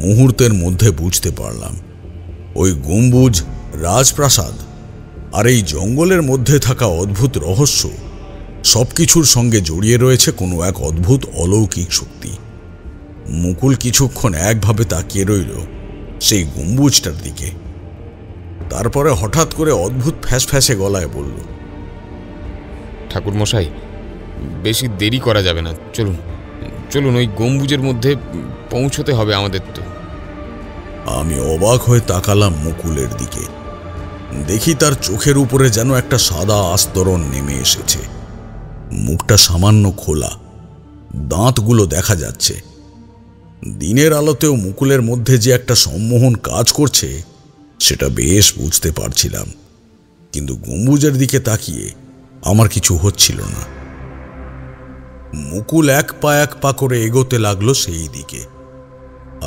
মুহূর্তের মধ্যে বুঝতে পারলাম ওই গম্বুজ, রাজপ্রাসাদ আর এই জঙ্গলের মধ্যে থাকা অদ্ভুত রহস্য সবকিছুর সঙ্গে জড়িয়ে রয়েছে কোনো এক অদ্ভুত অলৌকিক শক্তি। মুকুল কিছুক্ষণ একভাবে তাকিয়ে রইল সেই গম্বুজটার দিকে। তারপরে হঠাৎ করে অদ্ভুত ফ্যাসফ্যাসে গলায় বলল, ঠাকুর মশাই, বেশি দেরি করা যাবে না, চলুন চলুন, ওই গম্বুজের মধ্যে পৌঁছতে হবে আমাদের তো। আমি অবাক হয়ে তাকালাম মুকুলের দিকে। দেখি তার চোখের উপরে যেন একটা সাদা আস্তরণ নেমে এসেছে। মুখটা সামান্য খোলা, দাঁতগুলো দেখা যাচ্ছে। দিনের আলোতেও মুকুলের মধ্যে যে একটা সম্মোহন কাজ করছে সেটা বেশ বুঝতে পারছিলাম, কিন্তু গম্বুজের দিকে তাকিয়ে আমার কিছু হচ্ছিল না। মুকুল এক পা করে এগোতে লাগলো সেই দিকে,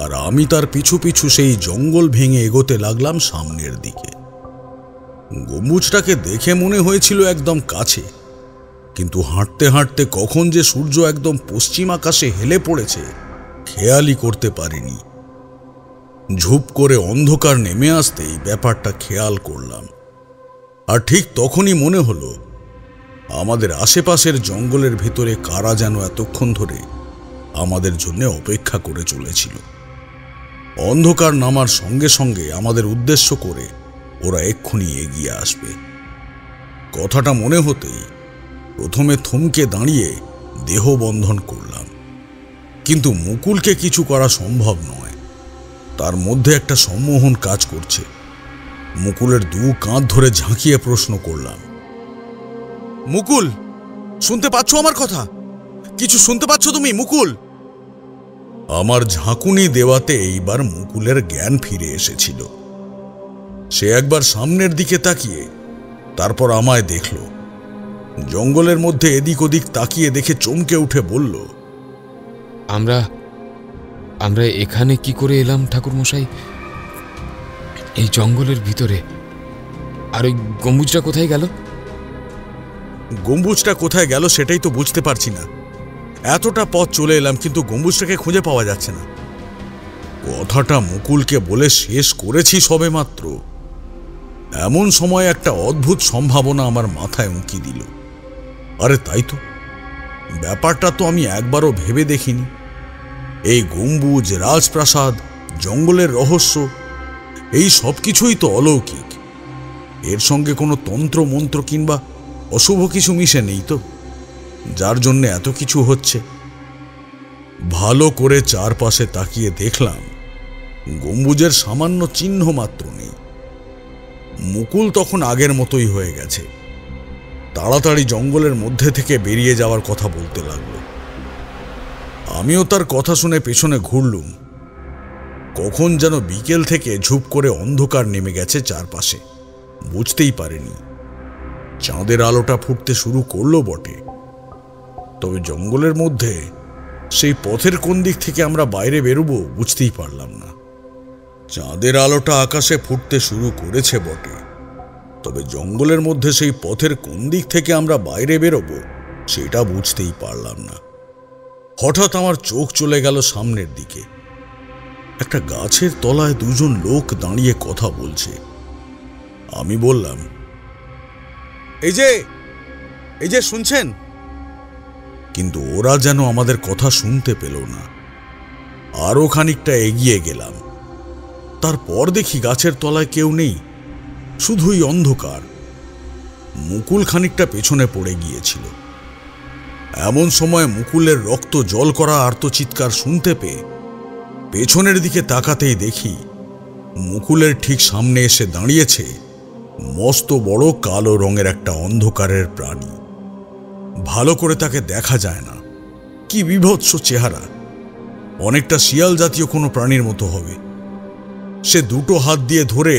আর আমি তার পিছু পিছু সেই জঙ্গল ভেঙে এগোতে লাগলাম সামনের দিকে। গম্বুজটাকে দেখে মনে হয়েছিল একদম কাছে, কিন্তু হাঁটতে হাঁটতে কখন যে সূর্য একদম পশ্চিম আকাশে হেলে পড়েছে খেয়ালই করতে পারিনি। ঝুপ করে অন্ধকার নেমে আসতেই ব্যাপারটা খেয়াল করলাম, আর ঠিক তখনই মনে হলো আমাদের আশেপাশের জঙ্গলের ভেতরে কারা যেন এতক্ষণ ধরে আমাদের জন্য অপেক্ষা করে চলেছিল। অন্ধকার নামার সঙ্গে সঙ্গে আমাদের উদ্দেশ্য করে ওরা এক্ষুনি এগিয়ে আসবে। কথাটা মনে হতেই প্রথমে থমকে দাঁড়িয়ে দেহ বন্ধন করলাম, কিন্তু মুকুলকে কিছু করা সম্ভব নয়। তার মধ্যে একটা সম্মোহন কাজ করছে। মুকুলের দু কাঁধ ধরে ঝাঁকিয়ে প্রশ্ন করলাম, মুকুল, শুনতে পাচ্ছ আমার কথা? কিছু শুনতে পাচ্ছ তুমি মুকুল? আমার ঝাঁকুনি দেওয়াতে এইবার মুকুলের জ্ঞান ফিরে এসেছিল। সে একবার সামনের দিকে তাকিয়ে তারপর আমায় দেখল। জঙ্গলের মধ্যে এদিক ওদিক তাকিয়ে দেখে চমকে উঠে বলল, আমরা এখানে কি করে এলাম ঠাকুর মশাই? এই জঙ্গলের ভিতরে? আর ওই গম্বুজটা কোথায় গেল? গম্বুজটা কোথায় গেল সেটাই তো বুঝতে পারছি না। এতটা পথ চলে এলাম কিন্তু গম্বুজটাকে খুঁজে পাওয়া যাচ্ছে না। কথাটা মুকুলকে বলে শেষ করেছি সবেমাত্র, এমন সময় একটা অদ্ভুত সম্ভাবনা আমার মাথায় উঁকি দিল। আরে তাই তো, ব্যাপারটা তো আমি একবারও ভেবে দেখিনি। এই গম্বুজ, রাজপ্রাসাদ, জঙ্গলের রহস্য, এই সব কিছুই তো অলৌকিক। এর সঙ্গে কোনো তন্ত্র মন্ত্র কিংবা অশুভ কিছু মিশে নেই তো, যার জন্য এত কিছু হচ্ছে। ভালো করে চারপাশে তাকিয়ে দেখলাম গম্বুজের সামান্য চিহ্ন মাত্র নেই। মুকুল তখন আগের মতোই হয়ে গেছে। তাড়াতাড়ি জঙ্গলের মধ্যে থেকে বেরিয়ে যাওয়ার কথা বলতে লাগলো। আমিও তার কথা শুনে পেছনে ঘুরলুম। কখন যেন বিকেল থেকে ঝুপ করে অন্ধকার নেমে গেছে চারপাশে, বুঝতেই পারিনি। চাঁদের আলোটা ফুটতে শুরু করলো বটে, তবে জঙ্গলের মধ্যে সেই পথের কোন দিক থেকে আমরা বাইরে বেরোবো বুঝতেই পারলাম না। চাঁদের আলোটা আকাশে ফুটতে শুরু করেছে বটে, তবে জঙ্গলের মধ্যে সেই পথের কোন দিক থেকে আমরা বাইরে বেরোবো সেটা বুঝতেই পারলাম না। হঠাৎ আমার চোখ চলে গেল সামনের দিকে। একটা গাছের তলায় দুজন লোক দাঁড়িয়ে কথা বলছে। আমি বললাম, এই যে শুনছেন? কিন্তু ওরা যেন আমাদের কথা শুনতে পেল না। আরো খানিকটা এগিয়ে গেলাম। তারপর দেখি গাছের তলায় কেউ নেই, শুধুই অন্ধকার। মুকুল খানিকটা পেছনে পড়ে গিয়েছিল। এমন সময় মুকুলের রক্ত জল করা আর্তচিৎকার শুনতে পেয়ে পেছনের দিকে তাকাতেই দেখি মুকুলের ঠিক সামনে এসে দাঁড়িয়েছে মস্ত বড় কালো রঙের একটা অন্ধকারের প্রাণী। ভালো করে তাকে দেখা যায় না, কি বিভৎস চেহারা, অনেকটা শিয়াল জাতীয় কোনো প্রাণীর মতো হবে। সে দুটো হাত দিয়ে ধরে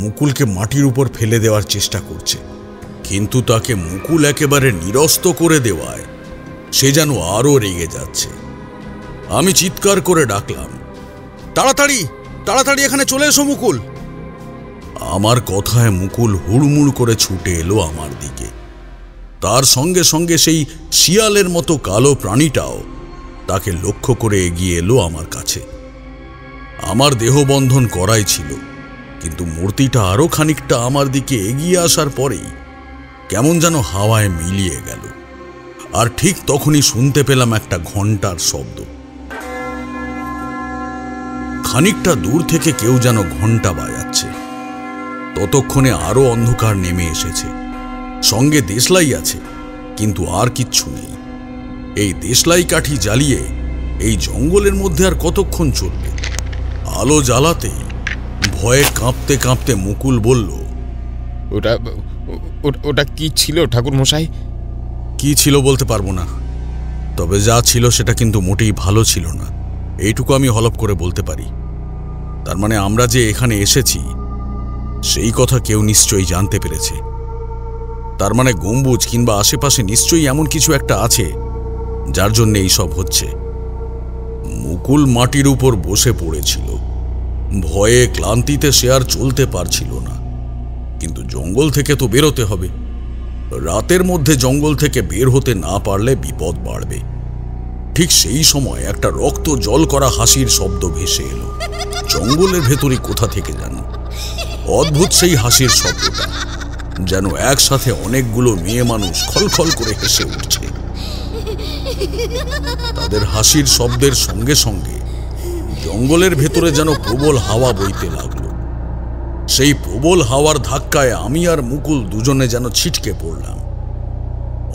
মুকুলকে মাটির উপর ফেলে দেওয়ার চেষ্টা করছে, কিন্তু তাকে মুকুল একেবারে নিরস্ত করে দেওয়ায় সে যেন আরো রেগে যাচ্ছে। আমি চিৎকার করে ডাকলাম, তাড়াতাড়ি তাড়াতাড়ি এখানে চলে এসো মুকুল। আমার কথায় মুকুল হুড়মুড় করে ছুটে এলো আমার দিকে। তার সঙ্গে সঙ্গে সেই শিয়ালের মতো কালো প্রাণীটাও তাকে লক্ষ্য করে এগিয়ে এলো আমার কাছে। আমার দেহবন্ধন করাই ছিল, কিন্তু মূর্তিটা আরো খানিকটা আমার দিকে এগিয়ে আসার পরেই কেমন যেন হাওয়ায় মিলিয়ে গেল। আর ঠিক তখনই শুনতে পেলাম একটা ঘণ্টার শব্দ। খানিকটা দূর থেকে কেউ যেন ঘণ্টা বাজাচ্ছে। ততক্ষণে আরো অন্ধকার নেমে এসেছে। সঙ্গে দেশলাই আছে, কিন্তু আর কিচ্ছু নেই। এই দেশলাই কাঠি জ্বালিয়ে এই জঙ্গলের মধ্যে আর কতক্ষণ চলবে? আলো জ্বালাতেই ভয়ে কাঁপতে কাঁপতে মুকুল বলল, ওটা ওটা কি ছিল ঠাকুর মশাই? কি ছিল বলতে পারবো না, তবে যা ছিল সেটা কিন্তু মোটেই ভালো ছিল না, এইটুকু আমি হলপ করে বলতে পারি। তার মানে আমরা যে এখানে এসেছি সেই কথা কেউ নিশ্চয়ই জানতে পেরেছে। তার মানে গম্বুজ কিংবা আশেপাশে নিশ্চয়ই এমন কিছু একটা আছে যার জন্য এই সব হচ্ছে। মুকুল মাটির উপর বসে পড়েছিল। ভয়ে ক্লান্তিতে সে আর চলতে পারছিল না। কিন্তু জঙ্গল থেকে তো বেরোতে হবে। রাতের মধ্যে জঙ্গল থেকে বের হতে না পারলে বিপদ বাড়বে। ঠিক সেই সময় একটা রক্ত জল করা হাসির শব্দ ভেসে এলো জঙ্গলের ভেতরে কোথা থেকে জানো। অদ্ভুত সেই হাসির শব্দটা, যেন একসাথে অনেকগুলো মেয়ে মানুষ খলখল করে হেসে উঠছে। তাদের হাসির শব্দের সঙ্গে সঙ্গে জঙ্গলের ভেতরে যেন প্রবল হাওয়া বইতে লাগলো। সেই প্রবল হাওয়ার ধাক্কায় আমি আর মুকুল দুজনে যেন ছিটকে পড়লাম।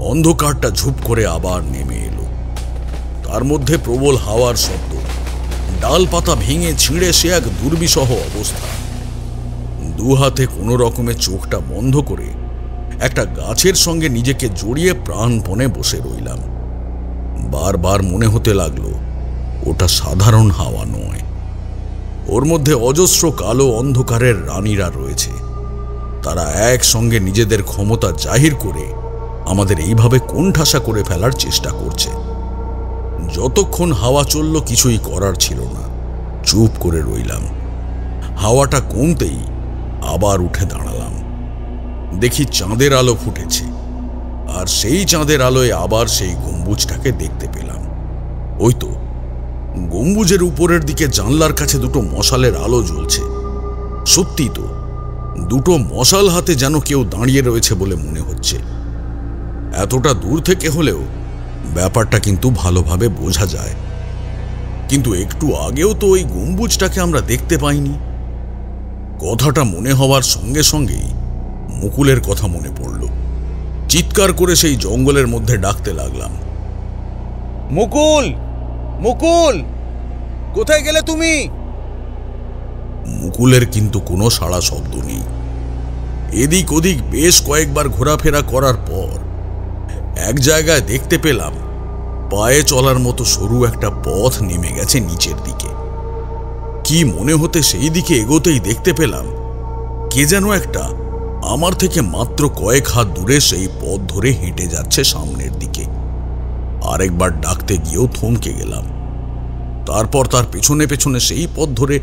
অন্ধকারটা ঝুপ করে আবার নেমে এলো। তার মধ্যে প্রবল হাওয়ার শব্দ, ডাল পাতা ভেঙে ছিঁড়ে সে এক দুর্বিষহ অবস্থা। দু হাতে কোনো রকমে চোখটা বন্ধ করে একটা গাছের সঙ্গে নিজেকে জড়িয়ে প্রাণপণে বসে রইলাম। বারবার মনে হতে লাগলো ওটা সাধারণ হাওয়া নয়, ওর মধ্যে অজস্র কালো অন্ধকারের রানীরা রয়েছে। তারা একসঙ্গে নিজেদের ক্ষমতা জাহির করে আমাদের এইভাবে কোণঠাসা করে ফেলার চেষ্টা করছে। যতক্ষণ হাওয়া চলল কিছুই করার ছিল না, চুপ করে রইলাম। হাওয়াটা কমতেই আবার উঠে দাঁড়ালাম। দেখি চাঁদের আলো ফুটেছে, আর সেই চাঁদের আলোয় আবার সেই গম্বুজটাকে দেখতে পেলাম। ওই তো গম্বুজের উপরের দিকে জানলার কাছে দুটো মশালের আলো জ্বলছে। সত্যি তো, দুটো মশাল হাতে যেন কেউ দাঁড়িয়ে রয়েছে বলে মনে হচ্ছে। এতটা দূর থেকে হলেও ব্যাপারটা কিন্তু ভালোভাবে বোঝা যায়। কিন্তু একটু আগেও তো ওই গম্বুজটাকে আমরা দেখতে পাইনি। কথাটা মনে হওয়ার সঙ্গে সঙ্গেই মুকুলের কথা মনে পড়ল। চিৎকার করে সেই জঙ্গলের মধ্যে ডাকতে লাগলাম, মুকুল, মুকুল, কোথায় গেলে তুমি? মুকুলের কিন্তু কোনো সাড়া শব্দ নেই। এদিক ওদিক বেশ কয়েকবার ঘোরাফেরা করার পর এক জায়গায় দেখতে পেলাম পায়ে চলার মতো সরু একটা পথ নেমে গেছে নিচের দিকে। কি মনে হতে সেই দিকে এগোতেই দেখতে পেলাম কে যেন একটা আমার থেকে মাত্র কয়েক হাত দূরে সেই পথ ধরে হেঁটে যাচ্ছে সামনের দিকে। আরেকবার ডাকতে গিয়েও থমকে গেলাম। তারপর তার পেছনে পেছনে সেই পথ ধরে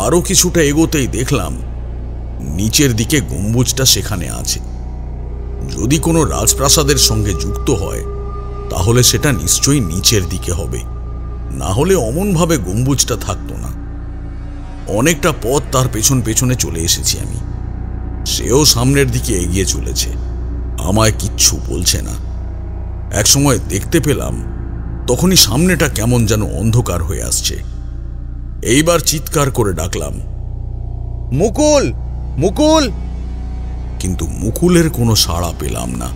আরো কিছুটা এগোতেই দেখলাম নিচের দিকে গম্বুজটা সেখানে আছে। যদি কোনো রাজপ্রাসাদের সঙ্গে যুক্ত হয় তাহলে সেটা নিশ্চয়ই নিচের দিকে হবে, না হলে অমনভাবে গম্বুজটা থাকতো না। অনেকটা পথ তার পেছন পেছনে চলে এসেছি আমি। সেও সামনের দিকে এগিয়ে চলেছে, আমায় কিচ্ছু বলছে না। একসময় দেখতে পেলাম তখনই সামনেটা কেমন যেন অন্ধকার হয়ে আসছে। এইবার চিৎকার করে ডাকলাম, মুকুল, মুকুল! কিন্তু মুকুলের কোনো সাড়া পেলাম না।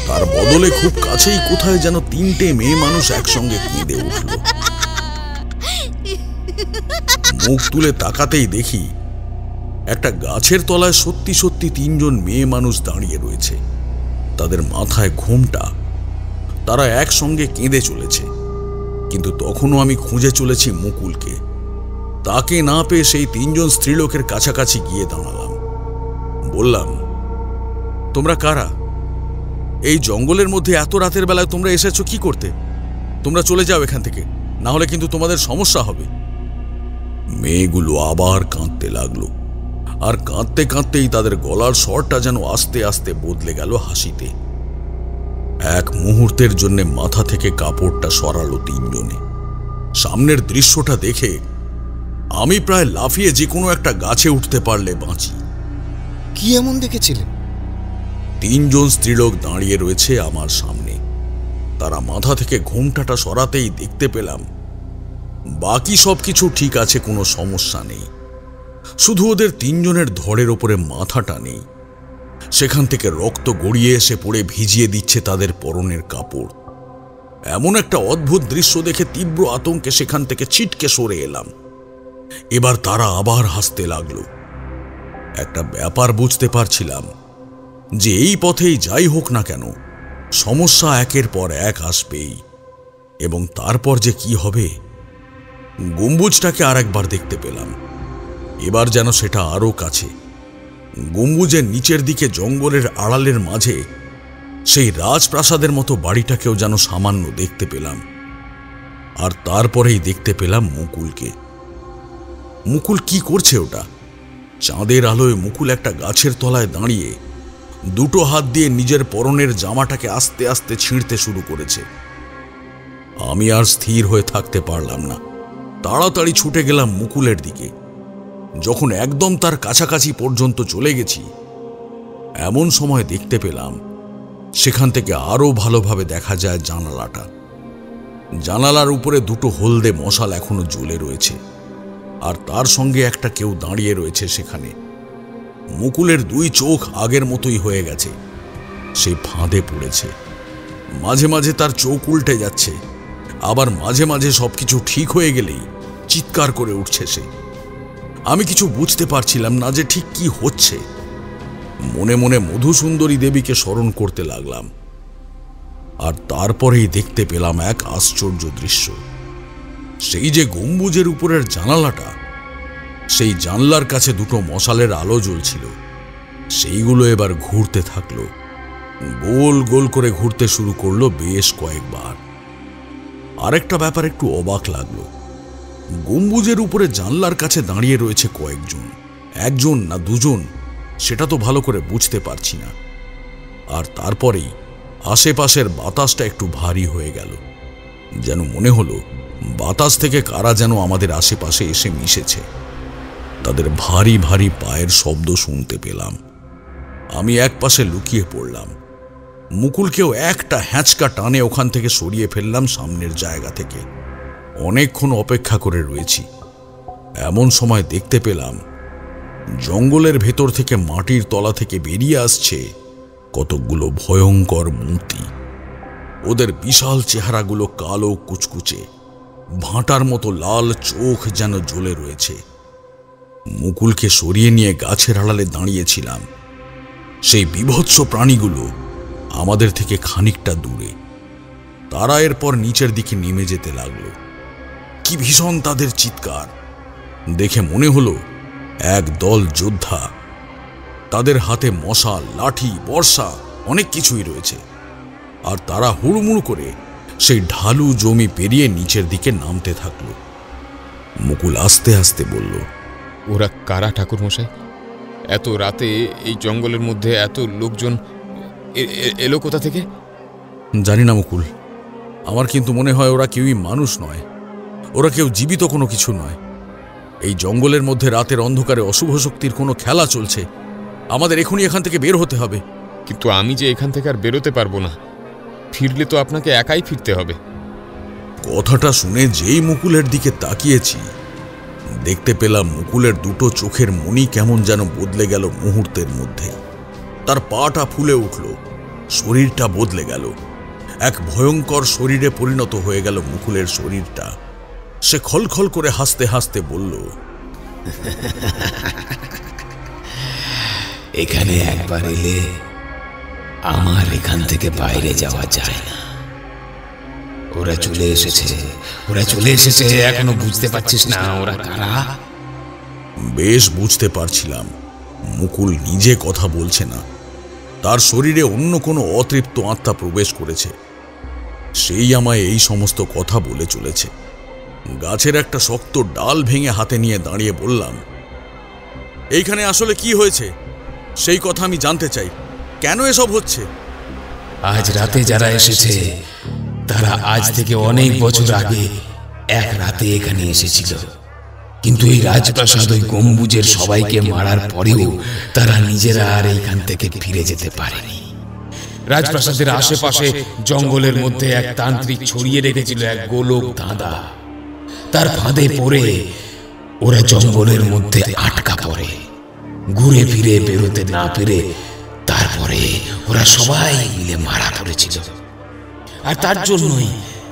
তার বদলে খুব কাছেই কোথায় যেন তিনটে মেয়ে মানুষ একসঙ্গে কেঁদে উঠল। মুখ তুলে তাকাতেই দেখি একটা গাছের তলায় সত্যি সত্যি তিনজন মেয়ে মানুষ দাঁড়িয়ে রয়েছে। তাদের মাথায় ঘোমটা। তারা একসঙ্গে কেঁদে চলেছে। কিন্তু তখনও আমি খুঁজে চলেছি মুকুলকে। তাকে না পেয়ে সেই তিনজন স্ত্রীলোকের কাছাকাছি গিয়ে দাঁড়ালাম। বললাম, তোমরা কারা? এই জঙ্গলের মধ্যে এত রাতের বেলায় তোমরা এসেছো কি করতে? তোমরা চলে যাও এখান থেকে, না হলে কিন্তু তোমাদের সমস্যা হবে। মেয়েগুলো আবার কাঁদতে লাগলো, আর কাঁদতে কাঁদতেই তাদের গলার স্বরটা যেন আস্তে আস্তে বদলে গেল হাসিতে। এক মুহূর্তের জন্য মাথা থেকে কাপড়টা সরালো তিনজনে। সামনের দৃশ্যটা দেখে আমি প্রায় লাফিয়ে যে কোনো একটা গাছে উঠতে পারলে বাঁচি। কি এমন দেখেছিলেন? 3 জন স্ত্রীলোক দাঁড়িয়ে রয়েছে আমার সামনে। তারা মাথা থেকে ঘোমটাটা সরাতেই দেখতে পেলাম বাকি সবকিছু ঠিক আছে, কোনো সমস্যা নেই, শুধু ওদের 3 জনের ধড়ের ওপরে মাথাটা নেই। সেখান থেকে রক্ত গড়িয়ে এসে পড়ে ভিজিয়ে দিচ্ছে তাদের পরনের কাপড়। এমন একটা অদ্ভুত দৃশ্য দেখে তীব্র আতঙ্কে সেখান থেকে ছিটকে সরে এলাম। এবার তারা আবার হাসতে লাগলো। একটা ব্যাপার বুঝতে পারছিলাম যে এই পথেই যাই হোক না কেন সমস্যা একের পর এক আসবেই, এবং তারপর যে কি হবে। গম্বুজটাকে আরেকবার দেখতে পেলাম। এবার যেন সেটা আরো কাছে। গম্বুজের নিচের দিকে জঙ্গলের আড়ালের মাঝে সেই রাজপ্রাসাদের মতো বাড়িটাকেও যেন সামান্য দেখতে পেলাম। আর তারপরেই দেখতে পেলাম মুকুলকে। মুকুল কি করছে ওটা? চাঁদের আলোয় মুকুল একটা গাছের তলায় দাঁড়িয়ে 2 হাত দিয়ে নিজের পরনের জামাটাকে আস্তে আস্তে ছিঁড়তে শুরু করেছে। আমি আর স্থির হয়ে থাকতে পারলাম না, তাড়াতাড়ি ছুটে গেলাম মুকুলের দিকে। যখন একদম তার কাছাকাছি পর্যন্ত চলে গেছি, এমন সময় দেখতে পেলাম সেখান থেকে আরো ভালোভাবে দেখা যায় জানালাটা। জানালার উপরে 2 হলদে মশাল এখনো জ্বলে রয়েছে, আর তার সঙ্গে একটা কেউ দাঁড়িয়ে রয়েছে সেখানে। মুকুলের 2 চোখ আগের মতোই হয়ে গেছে, সে ফাঁদে পড়েছে। মাঝে মাঝে তার চোখ উল্টে যাচ্ছে, আবার মাঝে মাঝে সবকিছু ঠিক হয়ে গেলেই চিৎকার করে উঠছে সে। আমি কিছু বুঝতে পারছিলাম না যে ঠিক কি হচ্ছে। মনে মনে মধুসুন্দরী দেবীকে স্মরণ করতে লাগলাম। আর তারপরেই দেখতে পেলাম এক আশ্চর্য দৃশ্য। সেই যে গম্বুজের উপরের জানালাটা, সেই জানলার কাছে 2 মশালের আলো জ্বলছিল। সেইগুলো এবার ঘুরতে থাকলো, গোল গোল করে ঘুরতে শুরু করলো বেশ কয়েকবার। আরেকটা ব্যাপার একটু অবাক লাগলো। গম্বুজের উপরে জানলার কাছে দাঁড়িয়ে রয়েছে কয়েকজন, 1 জন না 2 জন সেটা তো ভালো করে বুঝতে পারছি না। আর তারপরেই আশেপাশের বাতাসটা একটু ভারী হয়ে গেল, যেন মনে হলো বাতাস থেকে কারা যেন আমাদের আশেপাশে এসে মিশেছে। তাদের ভারী ভারী পায়ের শব্দ শুনতে পেলাম। আমি একপাশে লুকিয়ে পড়লাম। মুকুলকেও একটা হ্যাঁচকা টানে ওখান থেকে সরিয়ে ফেললাম সামনের জায়গা থেকে। অনেকক্ষণ অপেক্ষা করে রয়েছি। এমন সময় দেখতে পেলাম জঙ্গলের ভেতর থেকে মাটির তলা থেকে বেরিয়ে আসছে কতকগুলো ভয়ঙ্কর মূর্তি। ওদের বিশাল চেহারাগুলো কালো কুচকুচে, ভাঁটার মতো লাল চোখ যেন জ্বলে রয়েছে। মুকুলকে সরিয়ে নিয়ে গাছের আড়ালে দাঁড়িয়েছিলাম। সেই বীভৎস প্রাণীগুলো আমাদের থেকে খানিকটা দূরে। তারা এরপর নিচের দিকে নেমে যেতে লাগলো। কি ভীষণ তাদের চিৎকার! দেখে মনে হলো এক দল যোদ্ধা। তাদের হাতে মশাল, লাঠি, বর্ষা অনেক কিছুই রয়েছে। আর তারা হুড়মুড় করে সেই ঢালু জমি পেরিয়ে নিচের দিকে নামতে থাকলো। মুকুল আস্তে আস্তে বলল, ওরা কারা ঠাকুরমশাই? এত রাতে এই জঙ্গলের মধ্যে এত লোকজন এলো কোথা থেকে? জানি না মুকুল, আমার কিন্তু মনে হয় ওরা কেউই মানুষ নয়। ওরা কেউ জীবিত কোনো কিছু নয়। এই জঙ্গলের মধ্যে রাতের অন্ধকারে অশুভ শক্তির কোনো খেলা চলছে। আমাদের এখনই এখান থেকে বের হতে হবে। কিন্তু আমি যে এখান থেকে আর বেরোতে পারবো না। ফিরলে তো আপনাকে একাই ফিরতে হবে। কথাটা শুনে যেই মুকুলের দিকে তাকিয়েছি, দেখতে পেলাম মুকুলের 2 চোখের মণি কেমন যেন বদলে গেল মুহূর্তের মধ্যে। তার পাটা ফুলে উঠল, শরীরটা বদলে গেল। এক ভয়ঙ্কর শরীরে পরিণত হয়ে গেল মুকুলের শরীরটা। সে খলখল করে হাসতে হাসতে বলল, এখানে একবার এলে আমার এখান থেকে বাইরে যাওয়া যায় না। ওরা চলে এসেছে, এখনো বুঝতে পারছিস না ওরা কারা? বেশ বুঝতে পারছিলাম মুকুল নিজে কথা বলছে না, তার শরীরে অন্য কোনো অতৃপ্ত আত্মা প্রবেশ করেছে। সেই আমায় এই সমস্ত কথা বলে চলেছে। গাছের একটা শক্ত ডাল ভেঙে হাতে নিয়ে দাঁড়িয়ে বললাম, এইখানে আসলে কি হয়েছে সেই কথা আমি জানতে চাই। কেন এসব হচ্ছে? আজ রাতে যারা এসেছে তারা আজ থেকে অনেক বছর আগে এক রাতে এখানে এসেছিল, কিন্তু এই রাজপ্রাসাদ ওই গম্বুজের সবাইকে মারার পরেও তারা নিজেরা আর এইখান থেকে ফিরে যেতে পারেনি। রাজপ্রাসাদের আশেপাশে জঙ্গলের মধ্যে এক তান্ত্রিক ছড়িয়ে রেখেছিল এক গোলক ধাঁধা। তার ফাঁদে পড়ে ওরা জঙ্গলের মধ্যে আটকা পড়ে, ঘুরে ফিরে বেরোতে না পেরে তারপরে ওরা সবাই মিলে মারা পড়েছিল। আর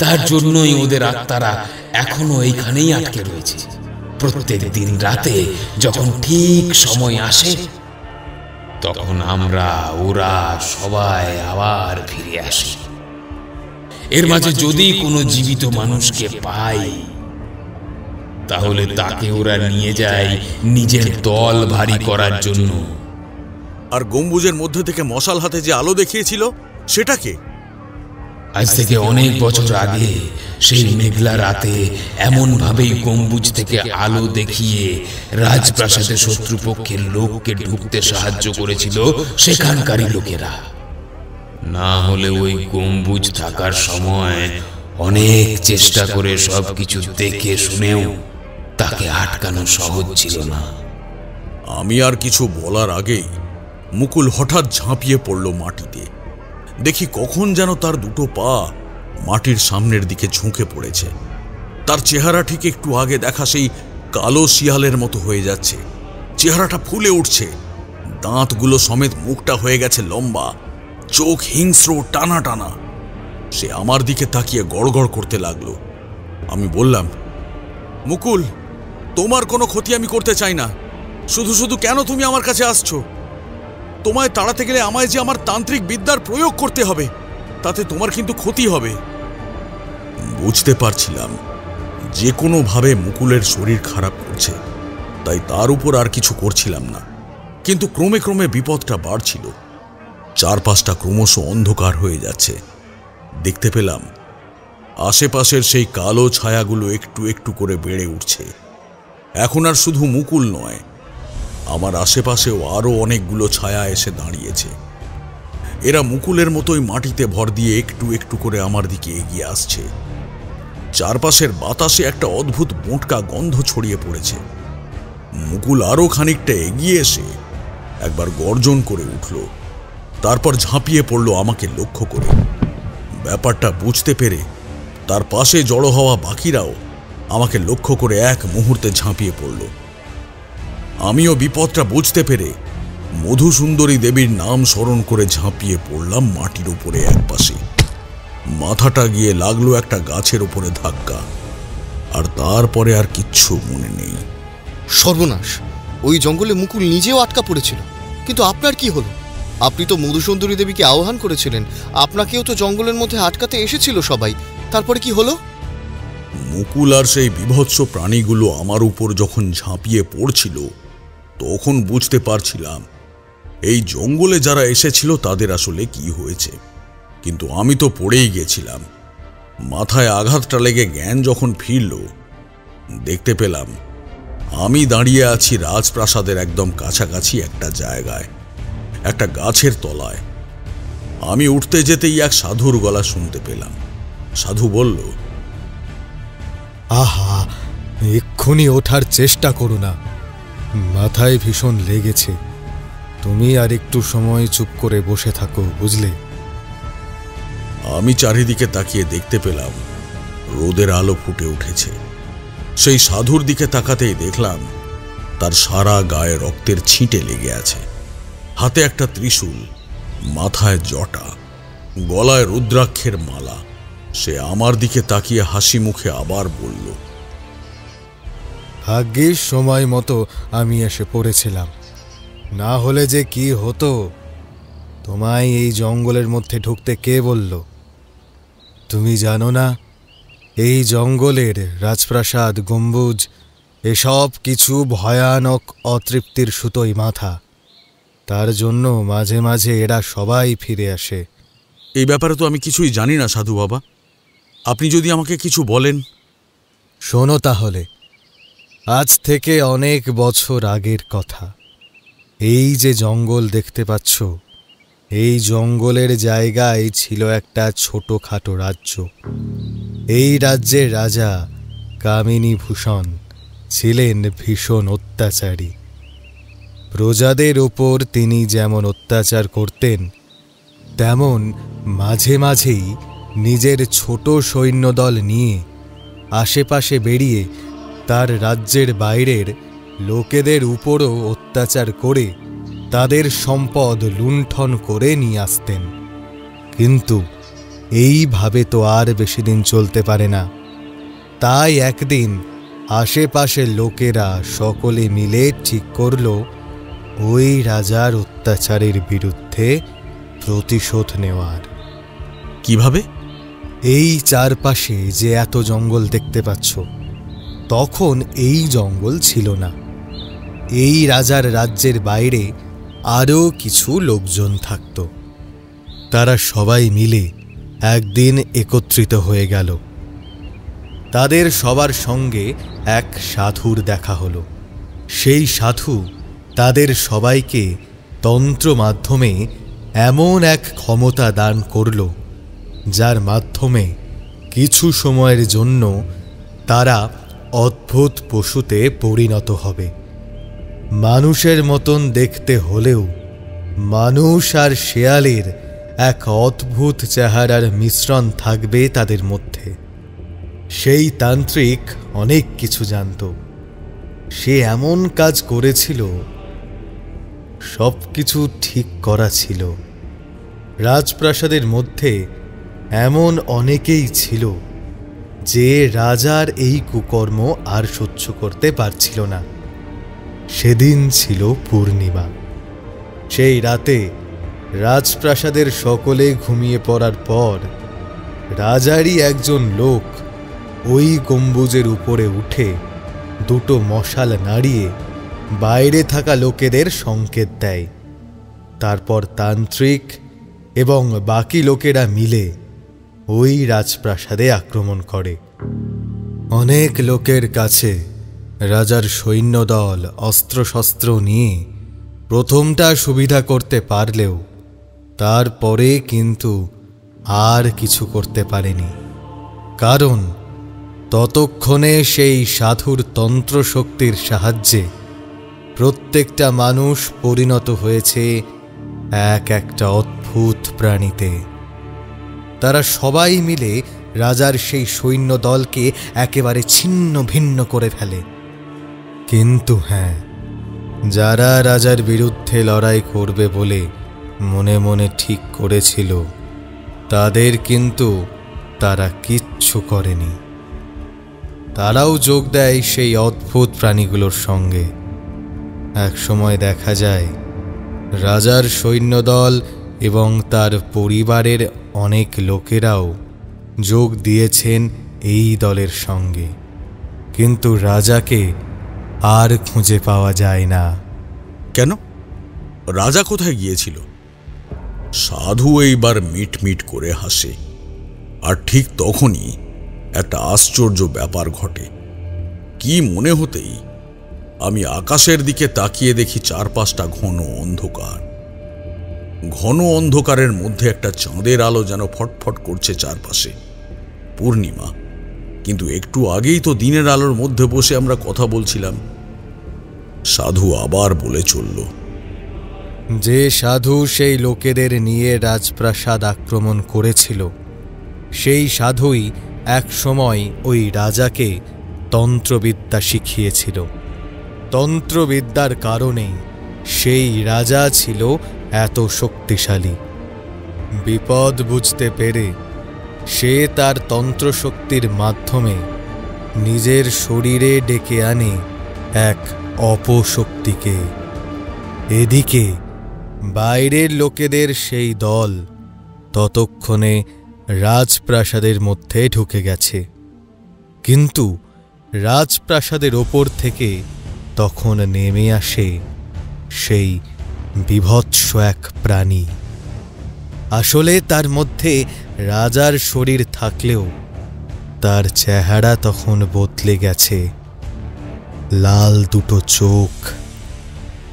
তার জন্যই ওদের আত্মারা এখনো এইখানেই আটকে রয়েছে। প্রত্যেক দিন রাতে যখন ঠিক সময় আসে, তখন ওরা সবাই আবার ফিরে আসে। এর মাঝে যদি কোনো জীবিত মানুষকে পায়, তাহলে তাকে ওরা নিয়ে যায় নিজের দল ভারী করার জন্য। আর গম্বুজের মধ্যে থেকে মশাল হাতে যে আলো দেখিয়েছিল সেটাকে? আজ থেকে অনেক বছর আগে সেই মেঘলা রাতে এমন ভাবেই গম্বুজ থেকে আলো দেখিয়ে রাজপ্রাসাদে শত্রুপক্ষের লোককে ঢুকতে সাহায্য করেছিল সেখানকারই লোকেরা। না হলে ওই গম্বুজ থাকার সময় অনেক চেষ্টা করে সবকিছু দেখে শুনেও তাকে আটকানো সহজ ছিল না। আমি আর কিছু বলার আগেই মুকুল হঠাৎ ঝাঁপিয়ে পড়ল মাটিতে। দেখি কখন যেন তার দুটো পা মাটির সামনের দিকে ঝুঁকে পড়েছে। তার চেহারা ঠিক একটু আগে দেখা সেই কালো শিয়ালের মতো হয়ে যাচ্ছে। চেহারাটা ফুলে উঠছে, দাঁতগুলো সমেত মুখটা হয়ে গেছে লম্বা, চোখ হিংস্র টানা টানা। সে আমার দিকে তাকিয়ে গড়গড় করতে লাগলো। আমি বললাম, মুকুল, তোমার কোনো ক্ষতি আমি করতে চাই না। শুধু শুধু কেন তুমি আমার কাছে আসছো? তোমায় তাড়াতে গেলে আমায় যে আমার তান্ত্রিক বিদ্যার প্রয়োগ করতে হবে, তাতে তোমার কিন্তু ক্ষতি হবে। বুঝতে পারছিলাম যে কোনোভাবে মুকুলের শরীর খারাপ করছে, তাই তার উপর আর কিছু করছিলাম না। কিন্তু ক্রমে ক্রমে বিপদটা বাড়ছিল। চারপাশটা ক্রমশ অন্ধকার হয়ে যাচ্ছে। দেখতে পেলাম আশেপাশের সেই কালো ছায়াগুলো একটু একটু করে বেড়ে উঠছে। এখন আর শুধু মুকুল নয়, আমার আশেপাশেও আরো অনেকগুলো ছায়া এসে দাঁড়িয়েছে। এরা মুকুলের মতোই মাটিতে ভর দিয়ে একটু একটু করে আমার দিকে এগিয়ে আসছে। চারপাশের বাতাসে একটা অদ্ভুত মোটকা গন্ধ ছড়িয়ে পড়েছে। মুকুল আরো খানিকটা এগিয়ে এসে একবার গর্জন করে উঠল, তারপর ঝাঁপিয়ে পড়ল আমাকে লক্ষ্য করে। ব্যাপারটা বুঝতে পেরে তার পাশে জড়ো হওয়া বাকিরাও আমাকে লক্ষ্য করে এক মুহূর্তে ঝাঁপিয়ে পড়ল। আমিও বিপদটা বুঝতে পেরে মধুসুন্দরী দেবীর নাম স্মরণ করে ঝাঁপিয়ে পড়লাম মাটির উপরে একপাশে। মাথাটা গিয়ে লাগলো একটা গাছের উপরে ধাক্কা, আর তারপরে আর কিচ্ছু মনে নেই। সর্বনাশ! ওই জঙ্গলে মুকুল নিজেও আটকা পড়েছিল, কিন্তু আপনার কি হলো? আপনি তো মধুসুন্দরী দেবীকে আহ্বান করেছিলেন, আপনাকেও তো জঙ্গলের মধ্যে আটকাতে এসেছিল সবাই। তারপরে কি হলো? মুকুল আর সেই বিভৎস প্রাণীগুলো আমার উপর যখন ঝাঁপিয়ে পড়ছিল, তখন বুঝতে পারছিলাম এই জঙ্গলে যারা এসেছিল তাদের আসলে কি হয়েছে। কিন্তু আমি তো পড়েই গেছিলাম। মাথায় আঘাতটা লেগে জ্ঞান যখন ফিরল, দেখতে পেলাম আমি দাঁড়িয়ে আছি রাজপ্রাসাদের একদম কাছাকাছি একটা জায়গায়, একটা গাছের তলায়। আমি উঠতে যেতেই এক সাধুর গলা শুনতে পেলাম। সাধু বলল, আহা, এক্ষুনি ওঠার চেষ্টা করো না, মাথায় ভীষণ লেগেছে। তুমি আর একটু সময় চুপ করে বসে থাকো, বুঝলে? আমি চারিদিকে তাকিয়ে দেখতে পেলাম রোদের আলো ফুটে উঠেছে। সেই সাধুর দিকে তাকাতেই দেখলাম তার সারা গায়ে রক্তের ছিটে লেগে আছে। হাতে একটা ত্রিশূল, মাথায় জটা, গলায় রুদ্রাক্ষের মালা। সে আমার দিকে তাকিয়ে হাসি মুখে আবার বলল, ভাগ্যিস সময় মতো আমি এসে পড়েছিলাম, না হলে যে কি হতো। তোমায় এই জঙ্গলের মধ্যে ঢুকতে কে বলল? তুমি জানো না, এই জঙ্গলের রাজপ্রাসাদ, গম্বুজ, এসব কিছু ভয়ানক অতৃপ্তির সুতোই মাথা। তার জন্য মাঝে মাঝে এরা সবাই ফিরে আসে। এই ব্যাপারে তো আমি কিছুই জানি না সাধু বাবা, আপনি যদি আমাকে কিছু বলেন। শোনো তাহলে, আজ থেকে অনেক বছর আগের কথা। এই যে জঙ্গল দেখতে পাচ্ছ, এই জঙ্গলের জায়গায় ছিল একটা ছোটখাটো রাজ্য। এই রাজ্যের রাজা কামিনী ভূষণ ছিলেন ভীষণ অত্যাচারী। প্রজাদের ওপর তিনি যেমন অত্যাচার করতেন, তেমন মাঝে মাঝেই নিজের ছোট সৈন্যদল নিয়ে আশেপাশে বেরিয়ে তার রাজ্যের বাইরের লোকেদের উপরও অত্যাচার করে তাদের সম্পদ লুণ্ঠন করে নিয়ে আসতেন। কিন্তু এইভাবে তো আর বেশি দিন চলতে পারে না। তাই একদিন আশেপাশের লোকেরা সকলে মিলে ঠিক করল ওই রাজার অত্যাচারের বিরুদ্ধে প্রতিশোধ নেওয়ার। কিভাবে? এই চারপাশে যে এত জঙ্গল দেখতে পাচ্ছ, তখন এই জঙ্গল ছিল না। এই রাজার রাজ্যের বাইরে আরও কিছু লোকজন থাকত। তারা সবাই মিলে একদিন একত্রিত হয়ে গেল। তাদের সবার সঙ্গে এক সাধুর দেখা হলো। সেই সাধু তাদের সবাইকে তন্ত্র মাধ্যমে এমন এক ক্ষমতা দান করল, যার মাধ্যমে কিছু সময়ের জন্য তারা অদ্ভুত পশুতে পরিণত হবে। মানুষের মতন দেখতে হলেও মানুষ আর শেয়ালের এক অদ্ভুত চেহারার মিশ্রণ থাকবে তাদের মধ্যে। সেই তান্ত্রিক অনেক কিছু জানত। সে এমন কাজ করেছিল, সব কিছু ঠিক করা ছিল। রাজপ্রাসাদের মধ্যে এমন অনেকেই ছিল যে রাজার এই কুকর্ম আর সহ্য করতে পারছিল না। সেদিন ছিল পূর্ণিমা। সেই রাতে রাজপ্রাসাদের সকলে ঘুমিয়ে পড়ার পর রাজারই একজন লোক ওই গম্বুজের উপরে উঠে দুটো মশাল নাড়িয়ে বাইরে থাকা লোকেদের সংকেত দেয়। তারপর তান্ত্রিক এবং বাকি লোকেরা মিলে ওই রাজপ্রাসাদে আক্রমণ করে। অনেক লোকের কাছে রাজার সৈন্যদল অস্ত্রশস্ত্র নিয়ে প্রথমটা সুবিধা করতে পারলেও তারপরে কিন্তু আর কিছু করতে পারেনি। কারণ ততক্ষণে সেই সাধুর তন্ত্রশক্তির সাহায্যে প্রত্যেকটা মানুষ পরিণত হয়েছে এক একটা অদ্ভুত প্রাণীতে। তারা সবাই মিলে রাজার সেই সৈন্যদলকে একেবারে ছিন্ন ভিন্ন করে ফেলে। কিন্তু হ্যাঁ, যারা রাজার বিরুদ্ধে লড়াই করবে বলে মনে মনে ঠিক করেছিল, তাদের কিন্তু তারা কিচ্ছু করেনি। তারাও যোগ দেয় সেই অদ্ভুত প্রাণীগুলোর সঙ্গে। এক সময় দেখা যায় রাজার সৈন্যদল এবং তার পরিবারের অনেক লোকেরাও যোগ দিয়েছেন এই দলের সঙ্গে। কিন্তু রাজাকে আর খুঁজে পাওয়া যায় না। কেন? রাজা কোথায় গিয়েছিল? সাধু এইবার মিটমিট করে হাসে। আর ঠিক তখনই একটা আশ্চর্য ব্যাপার ঘটে। কি মনে হতেই আমি আকাশের দিকে তাকিয়ে দেখি চারপাশটা ঘন অন্ধকার। ঘন অন্ধকারের মধ্যে একটা চাঁদের আলো যেন ফটফট করছে চারপাশে। পূর্ণিমা, কিন্তু একটু আগেই তো দিনের আলোর মধ্যে বসে আমরা কথা বলছিলাম। সাধু আবার বলে চলল, যে সাধু সেই লোকেদের নিয়ে রাজপ্রাসাদ আক্রমণ করেছিল, সেই সাধুই এক সময় ওই রাজাকে তন্ত্রবিদ্যা শিখিয়েছিল। তন্ত্রবিদ্যার কারণেই সেই রাজা ছিল এত শক্তিশালী। বিপদ বুঝতে পেরে সে তার তন্ত্রশক্তির মাধ্যমে নিজের শরীরে ডেকে আনে এক অপশক্তিকে। এদিকে বাইরের লোকেদের সেই দল ততক্ষণে রাজপ্রাসাদের মধ্যে ঢুকে গেছে। কিন্তু রাজপ্রাসাদের ওপর থেকে তখন নেমে আসে সেই বিভৎস এক প্রাণী। আসলে তার মধ্যে রাজার শরীর থাকলেও তার চেহারা তখন বদলে গেছে। লাল দুটো চোখ,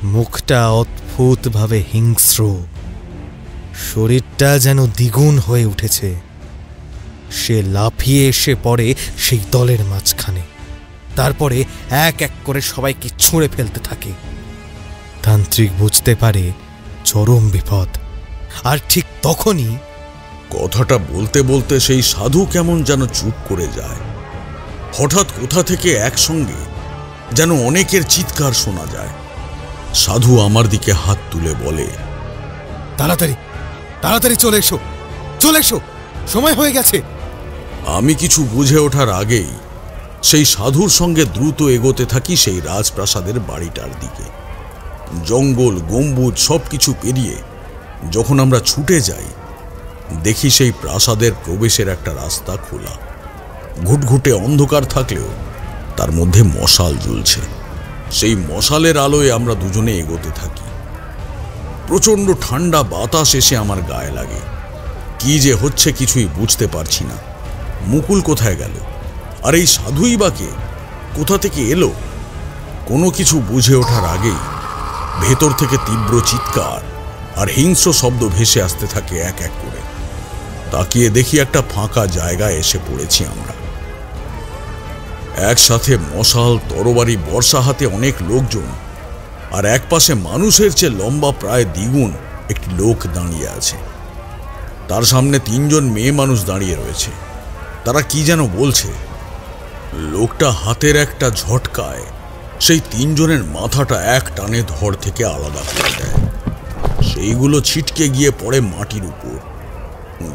মুখটা অদ্ভুতভাবে হিংস্র, শরীরটা যেন দ্বিগুণ হয়ে উঠেছে। সে লাফিয়ে এসে পড়ে সেই দলের মাঝখানে। তারপরে এক এক করে সবাইকে ছুঁড়ে ফেলতে থাকে। তান্ত্রিক বুঝতে পারে চরম বিপদ, আর ঠিক তখনই কথাটা বলতে বলতে সেই সাধু কেমন যেন চুপ করে যায়। হঠাৎ কোথা থেকে একসঙ্গে যেন অনেকের চিৎকার শোনা যায়। সাধু আমার দিকে হাত তুলে বলে, তাড়াতাড়ি তাড়াতাড়ি চলে এসো, চলে এসো, সময় হয়ে গেছে। আমি কিছু বুঝে ওঠার আগেই সেই সাধুর সঙ্গে দ্রুত এগোতে থাকি সেই রাজপ্রাসাদের বাড়িটার দিকে। জঙ্গল, গম্বুজ সবকিছু পেরিয়ে যখন আমরা ছুটে যাই, দেখি সেই প্রাসাদের প্রবেশের একটা রাস্তা খোলা। ঘুটঘুটে অন্ধকার থাকলেও তার মধ্যে মশাল জ্বলছে। সেই মশালের আলোয় আমরা দুজনে এগোতে থাকি। প্রচণ্ড ঠান্ডা বাতাস এসে আমার গায়ে লাগে। কি যে হচ্ছে কিছুই বুঝতে পারছি না। মুকুল কোথায় গেল, আর এই সাধুই বাকে কোথা থেকে এলো? কোনো কিছু বুঝে ওঠার আগেই ভেতর থেকে তীব্র চিৎকার আর হিংস্র শব্দ ভেসে আসতে থাকে এক এক করে। তাকিয়ে দেখি একটা ফাঁকা জায়গায় এসে পড়েছি আমরা। একসাথে মশাল, তরবারি, বর্ষা হাতে অনেক লোকজন, আর একপাশে মানুষের চেয়ে লম্বা প্রায় দ্বিগুণ একটি লোক দাঁড়িয়ে আছে। তার সামনে 3 জন মেয়ে মানুষ দাঁড়িয়ে রয়েছে। তারা কি যেন বলছে। লোকটা হাতের একটা ঝটকায় সেই 3 জনের মাথাটা এক টানে ধড় থেকে আলাদা করে দেয়। সেইগুলো ছিটকে গিয়ে পড়ে মাটির উপর।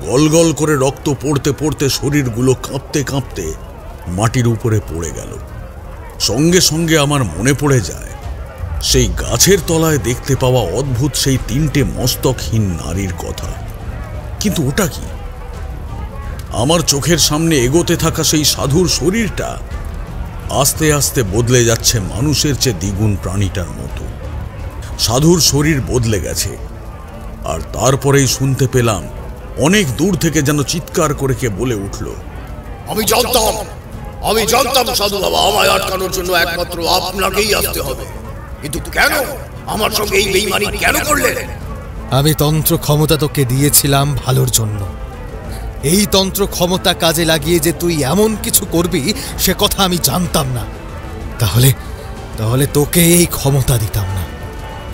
গল গল করে রক্ত পড়তে পড়তে শরীরগুলো কাঁপতে কাঁপতে মাটির উপরে পড়ে গেল। সঙ্গে সঙ্গে আমার মনে পড়ে যায় সেই গাছের তলায় দেখতে পাওয়া অদ্ভুত সেই 3টে মস্তকহীন নারীর কথা। কিন্তু ওটা কি? আমার চোখের সামনে এগোতে থাকা সেই সাধুর শরীরটা আস্তে আস্তে বদলে যাচ্ছে মানুষের চেয়ে দ্বিগুণ প্রাণীটার মতো। সাধুর শরীর বদলে গেছে, আর তারপরেই শুনতে পেলাম অনেক দূর থেকে যেন চিৎকার করে কে বলে উঠল, আমি জানতাম সাধু বাবা, আমায় আটকানোর জন্য একমাত্র আপনাকেই আসতে হবে। কিন্তু কেন আমার সঙ্গে এই বেঈমানি কেন করলেন? আমি তন্ত্র ক্ষমতা তোকে দিয়েছিলাম ভালোর জন্য। এই তন্ত্র ক্ষমতা কাজে লাগিয়ে যে তুই এমন কিছু করবি সে কথা আমি জানতাম না। তাহলে তোকে এই ক্ষমতা দিতাম না।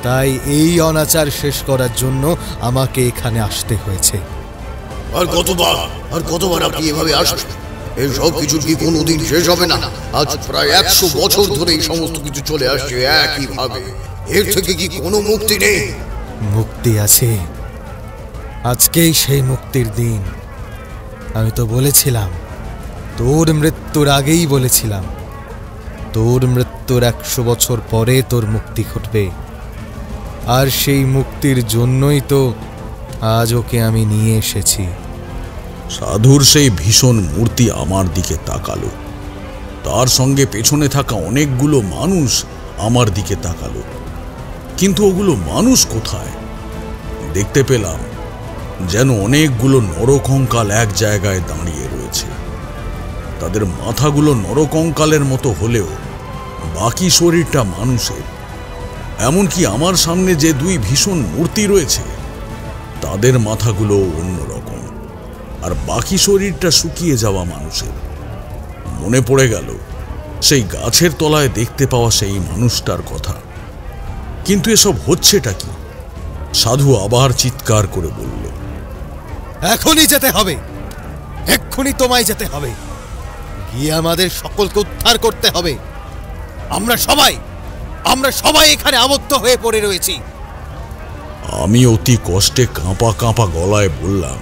তাই এই অনাচার শেষ করার জন্য আমাকে এখানে আসতে হয়েছে। আর কতবার আপনি এভাবে আসছেন? এই সব কিছু কি কোনোদিন শেষ হবে না? আজ প্রায় 100 বছর ধরে এই সমস্ত কিছু চলে আসছে একইভাবে। এর থেকে কি কোনো মুক্তি নেই? মুক্তি আছে। আজকেই সেই মুক্তির দিন। আমি তো বলেছিলাম, তোর মৃত্যুর আগেই বলেছিলাম, তোর মৃত্যুর 100 বছর পরে তোর মুক্তি ঘটবে। আর সেই মুক্তির জন্যই তো আজ ওকে আমি নিয়ে এসেছি। সাধুর সেই ভীষণ মূর্তি আমার দিকে তাকালো। তার সঙ্গে পেছনে থাকা অনেকগুলো মানুষ আমার দিকে তাকালো। কিন্তু ওগুলো মানুষ কোথায়? দেখতে পেলাম যেন অনেকগুলো নরকঙ্কাল এক জায়গায় দাঁড়িয়ে রয়েছে। তাদের মাথাগুলো নরকঙ্কালের মতো হলেও বাকি শরীরটা মানুষের। এমনকি আমার সামনে যে 2 ভীষণ মূর্তি রয়েছে তাদের মাথাগুলো অন্যরকম, আর বাকি শরীরটা শুকিয়ে যাওয়া মানুষের। মনে পড়ে গেল সেই গাছের তলায় দেখতে পাওয়া সেই মানুষটার কথা। কিন্তু এসব হচ্ছেটা কি? সাধু আবার চিৎকার করে বলল, এখনই যেতে হবে, এক্ষুনি তোমায় যেতে হবে। গিয়ে আমাদের সকলকে উদ্ধার করতে হবে। আমরা সবাই এখানে আবদ্ধ হয়ে পড়ে রয়েছি। আমি অতি কষ্টে কাঁপা কাঁপা গলায় বললাম,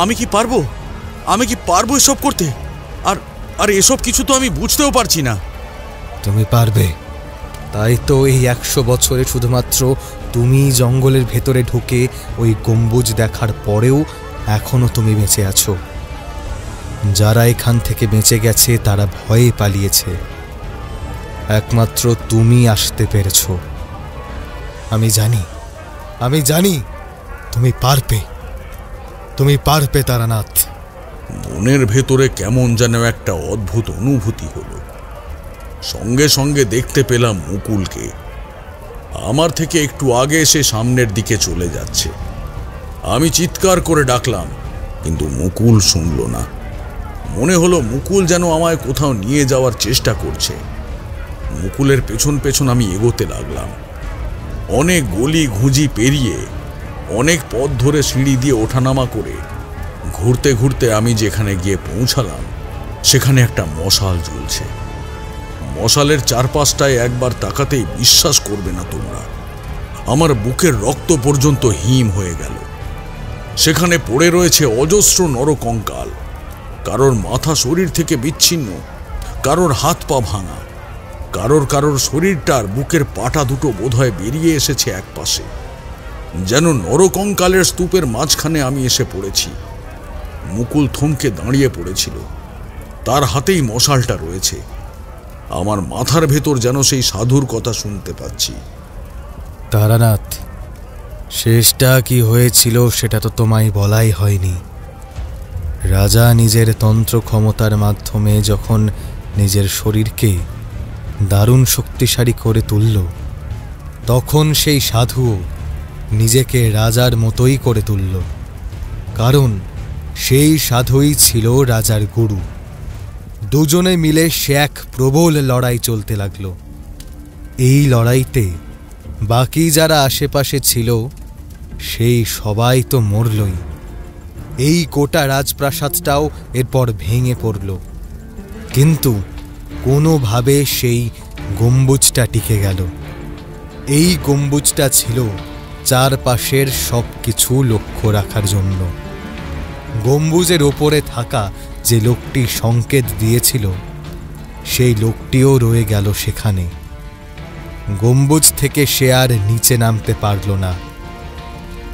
আমি কি পারবো এসব করতে? আর এসব কিছু তো আমি বুঝতেও পারছি না। তুমি পারবে। তাই তো এই 100 বছরে শুধুমাত্র তুমি জঙ্গলের ভেতরে ঢুকে ওই গম্বুজ দেখার পরেও এখনো তুমি বেঁচে আছো। যারা এখান থেকে বেঁচে গেছে তারা ভয়ে পালিয়েছে। একমাত্র তুমি আসতে পেরেছো। আমি জানি তুমি পারবে তারানাথ। মনের ভেতরে কেমন যেন একটা অদ্ভুত অনুভূতি হলো। সঙ্গে সঙ্গে দেখতে পেলাম মুকুলকে। আমার থেকে একটু আগে সে সামনের দিকে চলে যাচ্ছে। আমি চিৎকার করে ডাকলাম, কিন্তু মুকুল শুনল না। মনে হলো মুকুল যেন আমায় কোথাও নিয়ে যাওয়ার চেষ্টা করছে। মুকুলের পেছন পেছন আমি এগোতে লাগলাম। অনেক গলি ঘুঁজি পেরিয়ে, অনেক পথ ধরে সিঁড়ি দিয়ে ওঠানামা করে ঘুরতে ঘুরতে আমি যেখানে গিয়ে পৌঁছালাম সেখানে একটা মশাল জ্বলছে। মশালের চারপাশটায় একবার তাকাতেই বিশ্বাস করবে না তোমরা, আমার বুকের রক্ত পর্যন্ত হিম হয়ে গেল। সেখানে পড়ে রয়েছে অজস্র নরকঙ্কাল, কারোর মাথা শরীর থেকে বিচ্ছিন্ন, কারোর হাত পা ভাঙা, কারোর শরীরটার বুকের পাটা দুটো বোধহয় বেরিয়ে এসেছে এক পাশে। যেন নরকঙ্কালের স্তূপের মাঝখানে আমি এসে পড়েছি। মুকুল থমকে দাঁড়িয়ে পড়েছিল, তার হাতেই মশালটা রয়েছে। আমার মাথার ভেতর যেন সেই সাধুর কথা শুনতে পাচ্ছি। তারানাথ, শেষটা কি হয়েছিল সেটা তো তোমায় বলাই হয়নি। রাজা নিজের তন্ত্র ক্ষমতার মাধ্যমে যখন নিজের শরীরকে দারুণ শক্তিশালী করে তুলল, তখন সেই সাধুও নিজেকে রাজার মতোই করে তুলল, কারণ সেই সাধুই ছিল রাজার গুরু। দুজনে মিলে সে এক প্রবল লড়াই চলতে লাগল। এই লড়াইতে বাকি যারা আশেপাশে ছিল সেই সবাই তো মরলই, এই গোটা রাজপ্রাসাদটাও এরপর ভেঙে পড়ল। কিন্তু কোনোভাবে সেই গম্বুজটা টিকে গেল। এই গম্বুজটা ছিল চারপাশের সব কিছু লক্ষ্য রাখার জন্য। গম্বুজের ওপরে থাকা যে লোকটি সংকেত দিয়েছিল সেই লোকটিও রয়ে গেল সেখানে। গম্বুজ থেকে সে আর নিচে নামতে পারল না।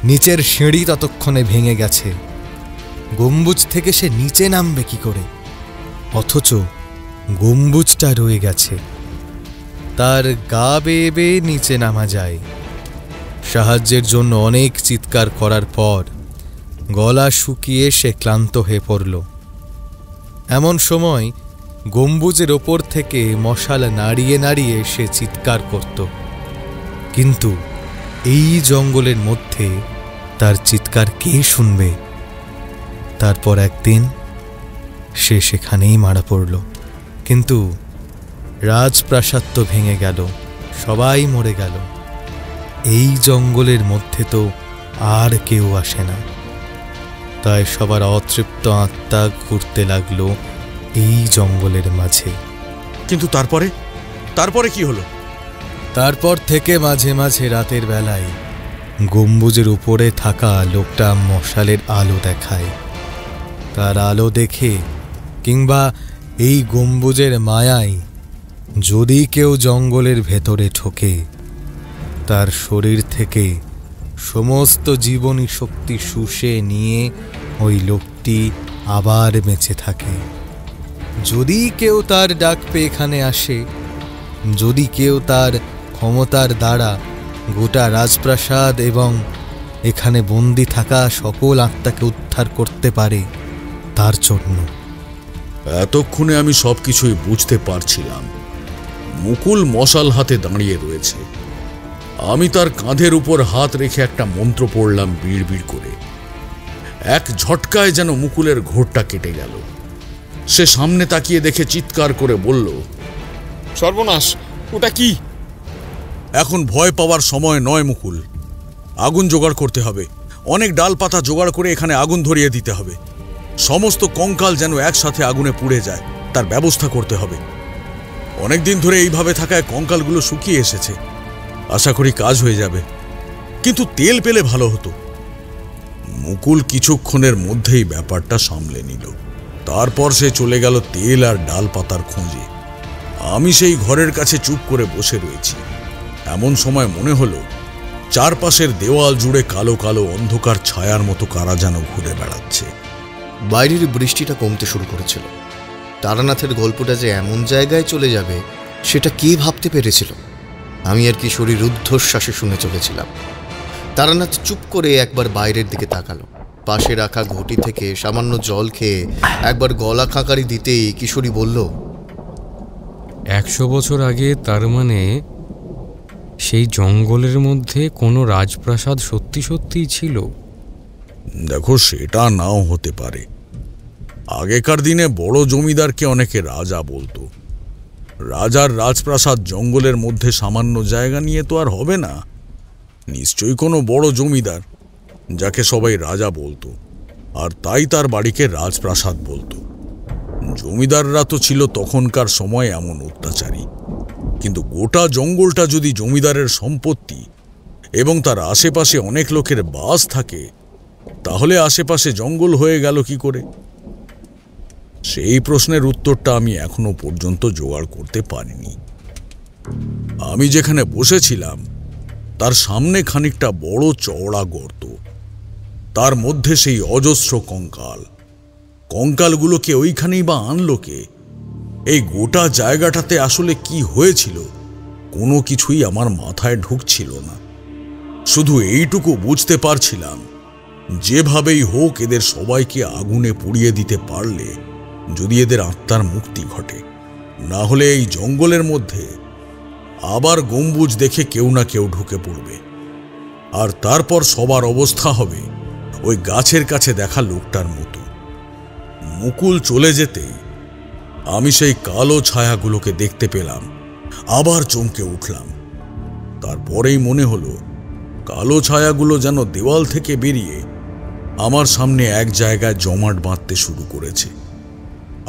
নিচের সিঁড়ি ততক্ষণে ভেঙে গেছে, গম্বুজ থেকে সে নিচে নামবে কি করে? অথচ গম্বুজটা রয়ে গেছে, তার গা বেয়ে বেয়ে নিচে নামা যায়। সাহায্যের জন্য অনেক চিৎকার করার পর গলা শুকিয়ে সে ক্লান্ত হয়ে পড়ল। এমন সময় গম্বুজের ওপর থেকে মশাল নাড়িয়ে নাড়িয়ে সে চিৎকার করত, কিন্তু এই জঙ্গলের মধ্যে তার চিৎকার কে শুনবে? তারপর একদিন সে সেখানেই মারা পড়ল। কিন্তু রাজপ্রাসাদ তো ভেঙে গেল, সবাই মরে গেল। এই জঙ্গলের মধ্যে তো আর কেউ আসে না। তাই সবার অতৃপ্ত আত্মা ঘুরতে লাগলো এই জঙ্গলের মাঝে। কিন্তু তারপরে কি হলো? তারপর থেকে মাঝে মাঝে রাতের বেলায় গম্বুজের উপরে থাকা লোকটা মশালের আলো দেখায়। তার আলো দেখে কিংবা এই গম্বুজের মায়ায় যদি কেউ জঙ্গলের ভেতরে ঢোকে, তার শরীর থেকে সমস্ত জীবনী শক্তি শুষে নিয়ে ওই লোকটি আবার বেঁচে থাকে। যদি কেউ তার ডাক পেয়ে এখানে আসে, যদি কেউ তার ক্ষমতার দ্বারা গোটা রাজপ্রাসাদ এবং এখানে বন্দি থাকা সকল আত্মাকে উদ্ধার করতে পারে, তার জন্য। এতক্ষণে আমি সবকিছুই বুঝতে পারছিলাম। মুকুল মশাল হাতে দাঁড়িয়ে রয়েছে, আমি তার কাঁধের উপর হাত রেখে একটা মন্ত্র পড়লাম বিড়বিড় করে। এক ঝটকায় যেন মুকুলের ঘোরটা কেটে গেল। সে সামনে তাকিয়ে দেখে চিৎকার করে বলল, সর্বনাশ, ওটা কি? এখন ভয় পাওয়ার সময় নয় মুকুল, আগুন জোগাড় করতে হবে। অনেক ডালপাতা জোগাড় করে এখানে আগুন ধরিয়ে দিতে হবে। সমস্ত কঙ্কাল যেন একসাথে আগুনে পুড়ে যায়, তার ব্যবস্থা করতে হবে। অনেকদিন ধরে এইভাবে থাকায় কঙ্কালগুলো শুকিয়ে এসেছে, আশা করি কাজ হয়ে যাবে, কিন্তু তেল পেলে ভালো হতো। মুকুল কিছুক্ষণের মধ্যেই ব্যাপারটা সামলে নিল। তারপর সে চলে গেল তেল আর ডালপাতার খোঁজে। আমি সেই ঘরের কাছে চুপ করে বসে রয়েছি। এমন সময় মনে হলো চারপাশের দেওয়াল জুড়ে কালো কালো অন্ধকার ছায়ার মতো কারা যেন ঘুরে বেড়াচ্ছে। বাইরের বৃষ্টিটা কমতে শুরু করেছিল। তারানাথের গল্পটা যে এমন জায়গায় চলে যাবে সেটা কে ভাবতে পেরেছিল? আমি আর কিশোরীর রুদ্ধশ্বাসে শুনে চলেছিলাম। তারানাথ চুপ করে একবার বাইরের দিকে তাকালো। পাশে রাখা ঘটি থেকে সামান্য জল খেয়ে একবার গলা খাঁকারি দিতেই কিশোরী বলল, 100 বছর আগে, তার মানে সেই জঙ্গলের মধ্যে কোনো রাজপ্রাসাদ সত্যি সত্যিই ছিল? দেখো, সেটা নাও হতে পারে, আগেকার দিনে বড় জমিদারকে অনেকে রাজা বলতো। রাজার রাজপ্রাসাদ জঙ্গলের মধ্যে সামান্য জায়গা নিয়ে তো আর হবে না। নিশ্চয়ই কোনো বড় জমিদার, যাকে সবাই রাজা বলতো, আর তাই তার বাড়িকে রাজপ্রাসাদ বলতো। জমিদাররা তো ছিল তখনকার সময় এমন অত্যাচারী, কিন্তু গোটা জঙ্গলটা যদি জমিদারের সম্পত্তি এবং তার আশেপাশে অনেক লোকের বাস থাকে, তাহলে আশেপাশে জঙ্গল হয়ে গেল কি করে? সেই প্রশ্নের উত্তরটা আমি এখনো পর্যন্ত জোগাড় করতে পারিনি। আমি যেখানে বসেছিলাম তার সামনে খানিকটা বড় চওড়া গর্ত, তার মধ্যে সেই অজস্র কঙ্কাল। কঙ্কালগুলোকে ওইখানেই বা আনলো কে? এই গোটা জায়গাটাতে আসলে কি হয়েছিল কোনো কিছুই আমার মাথায় ঢুকছিল না। শুধু এইটুকু বুঝতে পারছিলাম, যেভাবেই হোক এদের সবাইকে আগুনে পুড়িয়ে দিতে পারলে যদি এদের আত্মার মুক্তি ঘটে, না হলে এই জঙ্গলের মধ্যে আবার গম্বুজ দেখে কেউ না কেউ ঢুকে পড়বে, আর তারপর সবার অবস্থা হবে ওই গাছের কাছে দেখা লোকটার মতো। মুকুল চলে যেতেই আমি সেই কালো ছায়াগুলোকে দেখতে পেলাম, আবার চমকে উঠলাম। তারপরেই মনে হলো কালো ছায়াগুলো যেন দেওয়াল থেকে বেরিয়ে আমার সামনে এক জায়গায় জমাট বাঁধতে শুরু করেছে।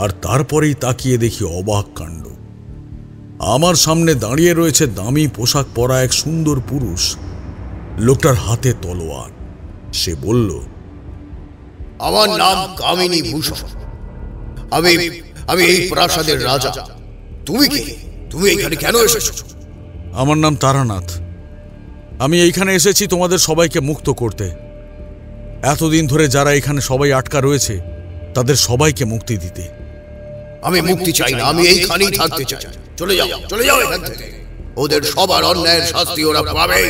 আর তারপরেই তাকিয়ে দেখি অবাক কাণ্ড। আমার সামনে দাঁড়িয়ে রয়েছে দামি পোশাক পরা এক সুন্দর পুরুষ। লোকটার হাতে তলোয়ার। সে বলল, আমার নাম কামিনী ভূষণ। আমি এই প্রাসাদের রাজা। তুমি কি? তুমি এখানে কেন এসেছো? আমার নাম তারানাথ। আমি এইখানে এসেছি তোমাদের সবাইকে মুক্ত করতে। এতদিন ধরে যারা এখানে সবাই আটকা রয়েছে তাদের সবাইকে মুক্তি দিতে। আমি মুক্তি চাই না, আমি এইখানেই থাকতে চাই। চলে যাও, চলে যাও এখান থেকে। ওদের সবার অন্যায়ের শাস্তি ওরা পাবে।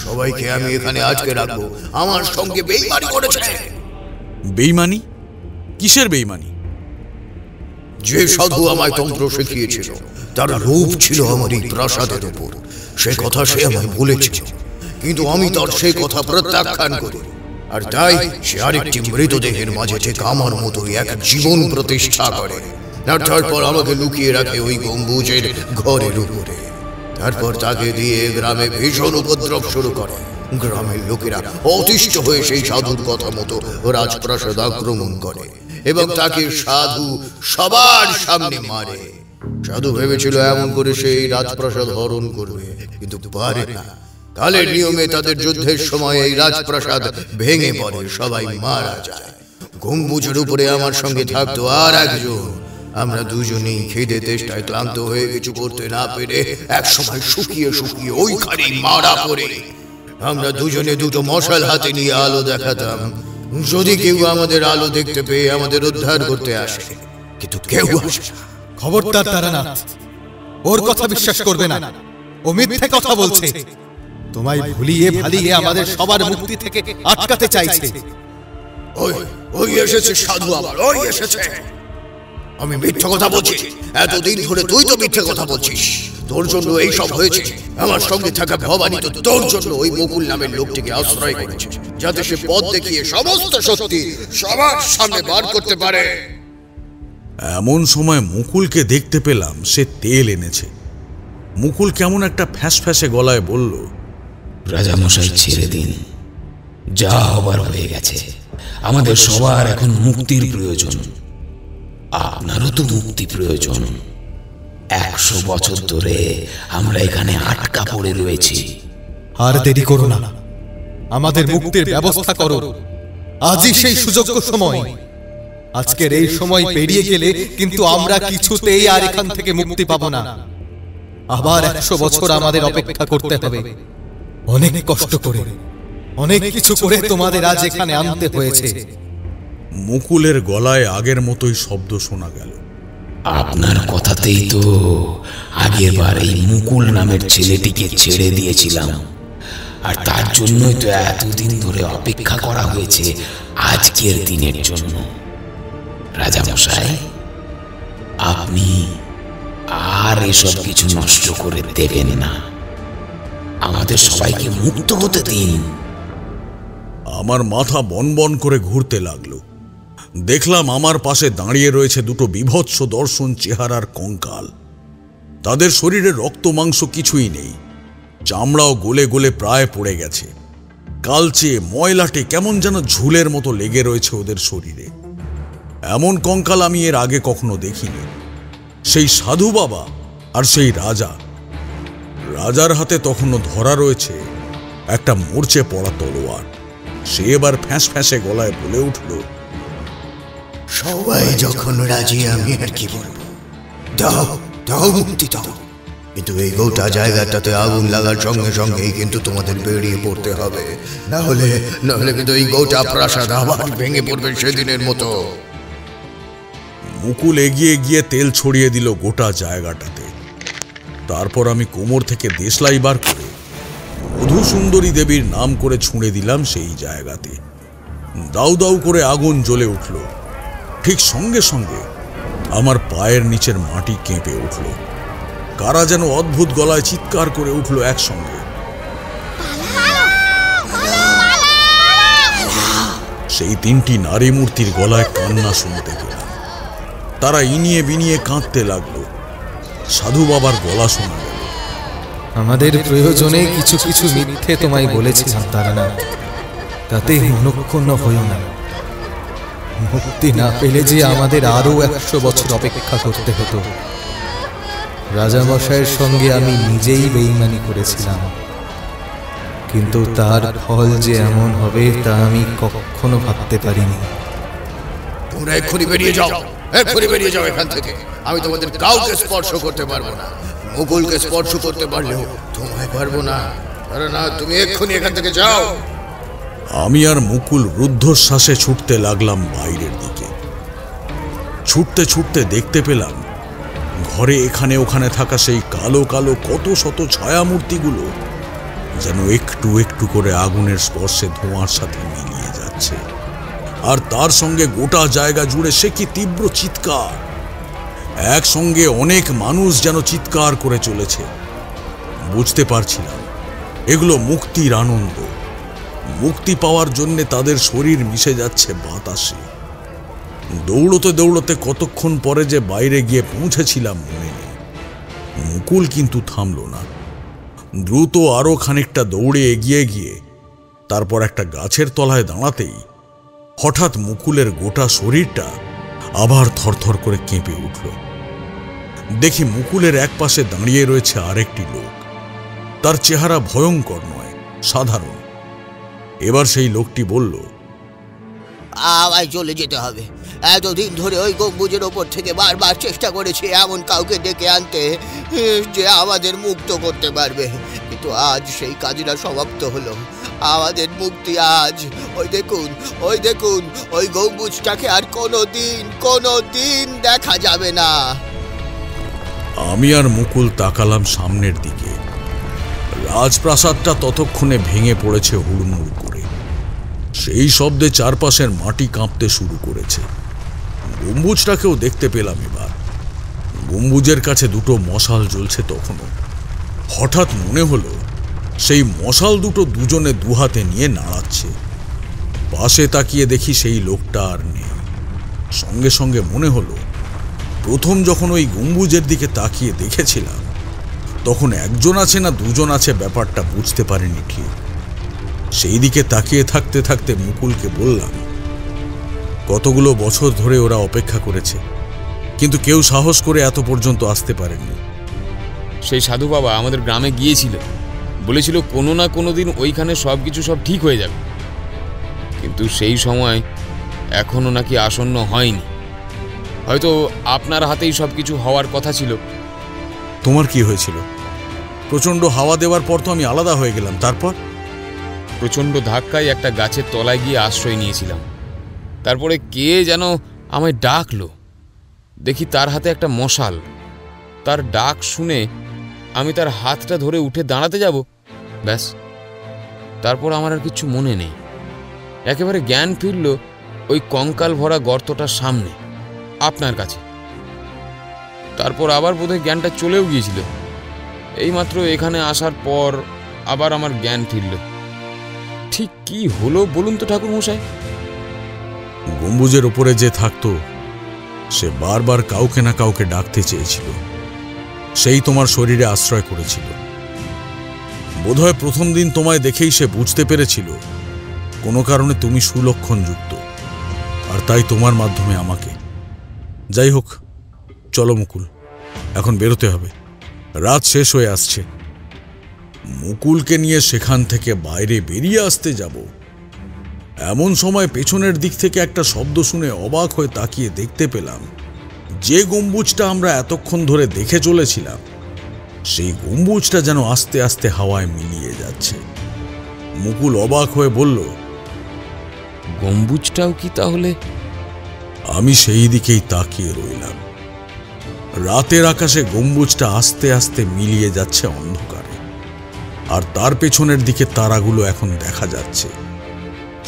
সবাইকে আমি এখানে আজকে রাখবো। আমার সঙ্গে বেইমানি করেছে। বেইমানি? কিসের বেইমানি? যে সাধু আমায় তন্ত্র শিখিয়েছিল তার রূপ ছিল আমার এই প্রাসাদের উপর। সে কথা সে আমায় বলেছিল, কিন্তু আমি তার সেই কথা প্রত্যাখ্যান করি। আর তাই সে আরেকটি মৃতদেহের মাঝে থেকে আমার মতোই এক জীবন প্রতিষ্ঠা করে। আর তারপর আমাকে লুকিয়ে রাখে ওই গম্বুজের ঘরের উপরে। তারপর তাকে দিয়ে গ্রামে ভীষণ উপদ্রব শুরু করে। গ্রামের লোকেরা অতিষ্ঠ হয়ে সেই সাধুর কথা মতো রাজপ্রাসাদ আক্রমণ করে এবং তাকে সাধু সবার সামনে মারে। সাধু ভেবেছিল এমন করে সেই রাজপ্রাসাদ হরণ করবে, কিন্তু পারে না। কালের নিয়মে তাদের যুদ্ধের সময় এই রাজপ্রাসাদ ভেঙে পড়ে, সবাই মারা যায়। গম্বুজের উপরে আমার সঙ্গে থাকতো আর একজন। আমরা দুজনেই খিদে তেষ্টায় ক্লান্ত হয়ে কিছু করতে না পেরে একসময় শুকিয়ে শুকিয়ে ওইখানেই মারা পড়ে। আমরা দুজনে দুটো মশাল হাতে নিয়ে আলো দেখাতাম, যদি কেউ আমাদের আলো দেখতে পেয়ে আমাদের উদ্ধার করতে আসে, কিন্তু কেউ আসে না। খবরদার তারানাথ, ওর কথা বিশ্বাস করবে না। ও মিথ্যে কথা বলছে। তোমায় ভুলিয়ে ভালিয়ে আমাদের সবার মুক্তি থেকে আটকাতে চাইছে। ওই এসেছে সাধু, আবার ওই এসেছে। আমি মিথ্যে কথা বলছি? এতদিন ধরে তুই তো মিথ্যে কথা বলছিস। তোর জন্য এই সব হয়েছে। আমার সঙ্গে থাকা ভবানী তো তোর জন্য ওই মুকুল নামের লোকটিকে আশ্রয় করেছে, যাতে সে পথ দেখিয়ে সমস্ত সত্যি সবার সামনে বার করতে পারে। এমন সময় মুকুলকে দেখতে পেলাম। সে তেল এনেছে। মুকুল কেমন একটা ফ্যাঁসে গলায় বলল, রাজামশাই ছেড়ে দিন, যা হবার হয়ে গেছে। আমাদের সবার এখন মুক্তির প্রয়োজন। আপনারও তো মুক্তি প্রয়োজন। 100 বছর ধরে আমরা এখানে আটকা পড়ে রয়েছি। আর দেরি করো না, আমাদের মুক্তির ব্যবস্থা করো। আজই সেই সুযোগ্য সময়। আজকের এই সময় পেরিয়ে গেলে কিন্তু আমরা কিছুতেই আর এখান থেকে মুক্তি পাবো না। আবার 100 বছর আমাদের অপেক্ষা করতে হবে। অনেক কষ্ট করে, অনেক কিছু করে তোমাদের আজ এখানে আনতে হয়েছে। মুকুলের গলায় আগের মতোই শব্দ শোনা গেল। আপনার কথাতেই তো আগেরবার এই মুকুল নামের ছেলেটিকে ছেড়ে দিয়েছিলাম, আর তার জন্যই তো এতদিন ধরে অপেক্ষা করা হয়েছে আজকের দিনের জন্য। রাজামশাই, আপনি আর এসব কিছু নষ্ট করে দেবেন না। আমাদের সবাইকে মুক্ত হতে দিন। আমার মাথা বনবন করে ঘুরতে লাগলো। দেখলাম আমার পাশে দাঁড়িয়ে রয়েছে দুটো বীভৎস দর্শন চেহারার কঙ্কাল। তাদের শরীরে রক্ত মাংস কিছুই নেই, চামড়াও গলে গলে প্রায় পড়ে গেছে। কালচে ময়লাটে কেমন যেন ঝুলের মতো লেগে রয়েছে ওদের শরীরে। এমন কঙ্কাল আমি এর আগে কখনো দেখিনি। সেই সাধু বাবা আর সেই রাজা, রাজার হাতে তখনও ধরা রয়েছে একটা মরচে পড়া তলোয়ার। সে এবার ফ্যাঁস ফ্যাঁসে গলায় বলে উঠল, সবাই যখন রাজি আমি আর কি বলবো, দাও দাও মুক্তি দাও, কিন্তু এই গোটা জায়গাটাতে আগুন লাগার সঙ্গে সঙ্গেই কিন্তু তোমাদের বেরিয়ে পড়তে হবে, না হলে কিন্তু এই গোটা প্রাসাদ আবার ভেঙে পড়বে সেদিনের মতো। মুকুল এগিয়ে গিয়ে তেল ছড়িয়ে দিল গোটা জায়গাটাতে। তারপর আমি কোমর থেকে দেশলাই বার করে মধুসুন্দরী দেবীর নাম করে ছুঁড়ে দিলাম সেই জায়গাতে। দাউ দাউ করে আগুন জ্বলে উঠল। ঠিক সঙ্গে সঙ্গে আমার পায়ের নিচের মাটি কেঁপে উঠল। কারা যেন অদ্ভুত গলায় চিৎকার করে উঠল একসঙ্গে। সেই তিনটি নারী মূর্তির গলায় কান্না শুনতে পেলাম। তারা ইনিয়ে বিনিয়ে কাঁদতে লাগলো। সাধু বাবার গলা শোনা গেল, আমাদের প্রয়োজনে কিছু কিছু মিথ্যে তোমায় বলেছিলাম তারানাথ, তাতে মনক্ষুণ্ণ হইও না। মুক্তি না পেলে যে আমাদের আরো 100 বছর অপেক্ষা করতে হতো। রাজামশাইয়ের সঙ্গে আমি নিজেই বেঈমানি করেছিলাম, কিন্তু তার ফল যে এমন হবে তা আমি কখনো ভাবতে পারিনি। তোমরা এক্ষুনি বেরিয়ে যাও, এক্ষুনি বেরিয়ে যাও এখান থেকে। আমি তোমাদের কাউকে স্পর্শ করতে পারবো না। মুকুলকে স্পর্শ করতে পারলেও তোমায় পারবো না। না, তুমি এক্ষুনি এখান থেকে যাও। আমি আর মুকুল রুদ্ধশ্বাসে ছুটতে লাগলাম বাইরের দিকে। ছুটতে ছুটতে দেখতে পেলাম ঘরে এখানে ওখানে থাকা সেই কালো কালো কত শত ছায়ামূর্তিগুলো যেন একটু একটু করে আগুনের স্পর্শে ধোঁয়ার সাথে মিলিয়ে যাচ্ছে। আর তার সঙ্গে গোটা জায়গা জুড়ে সে কি তীব্র চিৎকার! একসঙ্গে অনেক মানুষ যেন চিৎকার করে চলেছে। বুঝতে পারছিলাম এগুলো মুক্তির আনন্দ। মুক্তি পাওয়ার জন্য তাদের শরীর মিশে যাচ্ছে বাতাসে। দৌড়তে দৌড়তে কতক্ষণ পরে যে বাইরে গিয়ে পৌঁছেছিলাম মনে নেই। মুকুল কিন্তু থামল না। দ্রুত আরো খানিকটা দৌড়ে এগিয়ে গিয়ে তারপর একটা গাছের তলায় দাঁড়াতেই হঠাৎ মুকুলের গোটা শরীরটা আবার থরথর করে কেঁপে উঠল। দেখি মুকুলের এক পাশে দাঁড়িয়ে রয়েছে আরেকটি লোক। তার চেহারা ভয়ঙ্কর নয়, সাধারণ। এবার সেই লোকটি বলল, আমায় চলে যেতে হবে। এতদিন ধরে ওই গম্বুজের ওপর থেকে বারবার চেষ্টা করেছি এমন কাউকে ডেকে আনতে যে আমাদের মুক্ত করতে পারবে, কিন্তু আজ সেই কাজটা সমাপ্ত হলো। আমাদের মুক্তি আজ। ওই দেখুন ওই গম্বুজটাকে আর কোনোদিন দেখা যাবে না। আমি আর মুকুল তাকালাম সামনের দিকে। রাজপ্রাসাদটা ততক্ষণে ভেঙে পড়েছে হুড়মুড় করে। সেই শব্দে চারপাশের মাটি কাঁপতে শুরু করেছে। গম্বুজটাকেও দেখতে পেলাম এবার। গম্বুজের কাছে দুটো মশাল জ্বলছে তখনও। হঠাৎ মনে হলো সেই মশাল দুটো দুজনে দুহাতে নিয়ে নাড়াচ্ছে। পাশে তাকিয়ে দেখি সেই লোকটা আর নেই। সঙ্গে সঙ্গে মনে হলো প্রথম যখন ওই গম্বুজের দিকে তাকিয়ে দেখেছিলাম তখন একজন আছে না দুজন আছে ব্যাপারটা বুঝতে পারিনি ঠিক। সেই দিকে তাকিয়ে থাকতে থাকতে মুকুলকে বললাম, কতগুলো বছর ধরে ওরা অপেক্ষা করেছে, কিন্তু কেউ সাহস করে এত পর্যন্ত আসতে পারেনি। সেই সাধু বাবা আমাদের গ্রামে গিয়েছিল, বলেছিল কোনো না কোনো দিন ওইখানে সব ঠিক হয়ে যাবে, কিন্তু সেই সময় এখনো নাকি আসন্ন হয়নি। হয়তো আপনার হাতেই সবকিছু হওয়ার কথা ছিল। তোমার কি হয়েছিল? প্রচন্ড হাওয়া দেওয়ার পর তো আমি আলাদা হয়ে গেলাম। তারপর প্রচন্ড ধাক্কায় একটা গাছের তলায় গিয়ে আশ্রয় নিয়েছিলাম। তারপরে কে যেন আমায় ডাকলো। দেখি তার হাতে একটা মশাল। তার ডাক শুনে আমি তার হাতটা ধরে উঠে দাঁড়াতে যাব, ব্যাস। তারপর আমার আর কিছু মনে নেই। একেবারে জ্ঞান ফিরল ওই কঙ্কাল ভরা গর্তটার সামনে আপনার কাছে। তারপর আবার বোধহয় জ্ঞানটা চলেও গিয়েছিল। এইমাত্র এখানে আসার পর আবার আমার জ্ঞান ফিরল। ঠিক কি হলো বলুন তো ঠাকুর মশাই? গম্বুজের উপরে যে থাকতো সে বারবার কাউকে না কাউকে ডাকতে চেয়েছিল, সেই তোমার শরীরে আশ্রয় করেছিল। বোধহয় প্রথম দিন তোমায় দেখেই সে বুঝতে পেরেছিল কোনো কারণে তুমি সুলক্ষণযুক্ত, আর তাই তোমার মাধ্যমে আমাকে। যাই হোক, চলো মুকুল, এখন বেরোতে হবে, রাত শেষ হয়ে আসছে। মুকুলকে নিয়ে সেখান থেকে বাইরে বেরিয়ে আসতে যাব, এমন সময় পেছনের দিক থেকে একটা শব্দ শুনে অবাক হয়ে তাকিয়ে দেখতে পেলাম যে গম্বুজটা আমরা এতক্ষণ ধরে দেখে চলেছিলাম সেই গম্বুজটা যেন আস্তে আস্তে হাওয়ায় মিলিয়ে যাচ্ছে। মুকুল অবাক হয়ে বলল, গম্বুজটাও কি তাহলে? আমি সেই দিকেই তাকিয়ে রইলাম। রাতের আকাশে গম্বুজটা আস্তে আস্তে মিলিয়ে যাচ্ছে অন্ধকারে, আর তার পেছনের দিকে তারাগুলো এখন দেখা যাচ্ছে।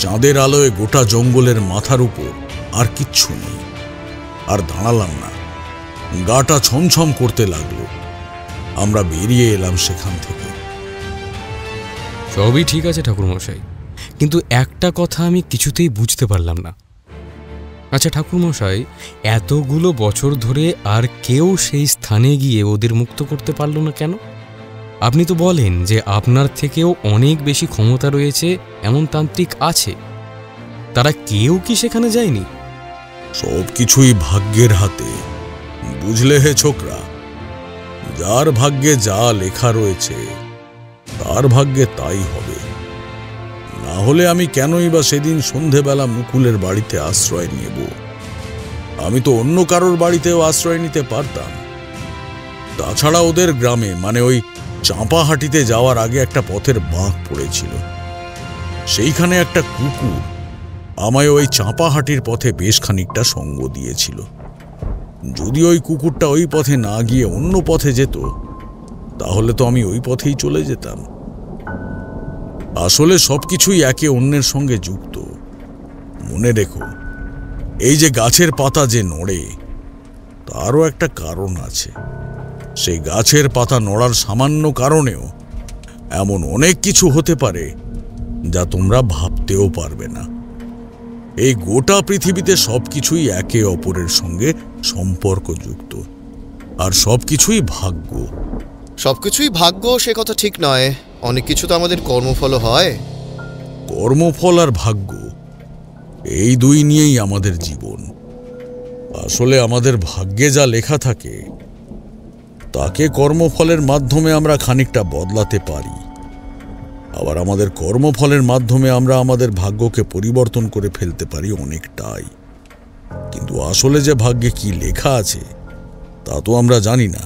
চাঁদের আলোয় গোটা জঙ্গলের মাথার উপর আর কিচ্ছু নেই। আর দাঁড়ালাম না, গাটা ছমছম করতে লাগলো। আমরা বেরিয়ে এলাম সেখান থেকে। সবই ঠিক আছে ঠাকুরমশাই, কিন্তু একটা কথা আমি কিছুতেই বুঝতে পারলাম না। আচ্ছা ঠাকুরমশাই, এতগুলো বছর ধরে আর কেউ সেই স্থানে গিয়ে ওদের মুক্ত করতে পারল না কেন? আপনি তো বলেন যে আপনার থেকেও অনেক বেশি ক্ষমতা রয়েছে এমন তান্ত্রিক আছে, তারা কেউ কি সেখানে যায়নি? সবকিছুই ভাগ্যের হাতে, বুঝলে হে ছোকরা। যার ভাগ্যে যা লেখা রয়েছে তার ভাগ্যে তাই হবে। না হলে আমি কেনই বা সেদিন সন্ধেবেলা মুকুলের বাড়িতে আশ্রয় নেব? আমি তো অন্য কারোর বাড়িতেও আশ্রয় নিতে পারতাম। তাছাড়া ওদের গ্রামে, মানে ওই চাঁপাহাটিতে যাওয়ার আগে একটা পথের বাঁক পড়েছিল। সেইখানে একটা কুকুর আমায় ওই চাঁপাহাটির পথে বেশ খানিকটা সঙ্গ দিয়েছিল। যদি ওই কুকুরটা ওই পথে না গিয়ে অন্য পথে যেত, তাহলে তো আমি ওই পথেই চলে যেতাম। আসলে সবকিছুই একে অন্যের সঙ্গে যুক্ত। মনে রেখো, এই যে গাছের পাতা যে নড়ে, তারও একটা কারণ আছে। সেই গাছের পাতা নড়ার সামান্য কারণেও এমন অনেক কিছু হতে পারে যা তোমরা ভাবতেও পারবে না। এই গোটা পৃথিবীতে সবকিছুই একে অপরের সঙ্গে সম্পর্কযুক্ত, আর সবকিছুই ভাগ্য। সবকিছুই ভাগ্য সে কথা ঠিক নয়, অনেক কিছু তো আমাদের কর্মফল হয়। কর্মফল আর ভাগ্য, এই দুই নিয়েই আমাদের জীবন। আসলে আমাদের ভাগ্যে যা লেখা থাকে তাকে কর্মফলের মাধ্যমে আমরা খানিকটা বদলাতে পারি, আবার আমাদের কর্মফলের মাধ্যমে আমরা আমাদের ভাগ্যকে পরিবর্তন করে ফেলতে পারি অনেকটাই। কিন্তু আসলে যে ভাগ্যে কি লেখা আছে তা তো আমরা জানি না।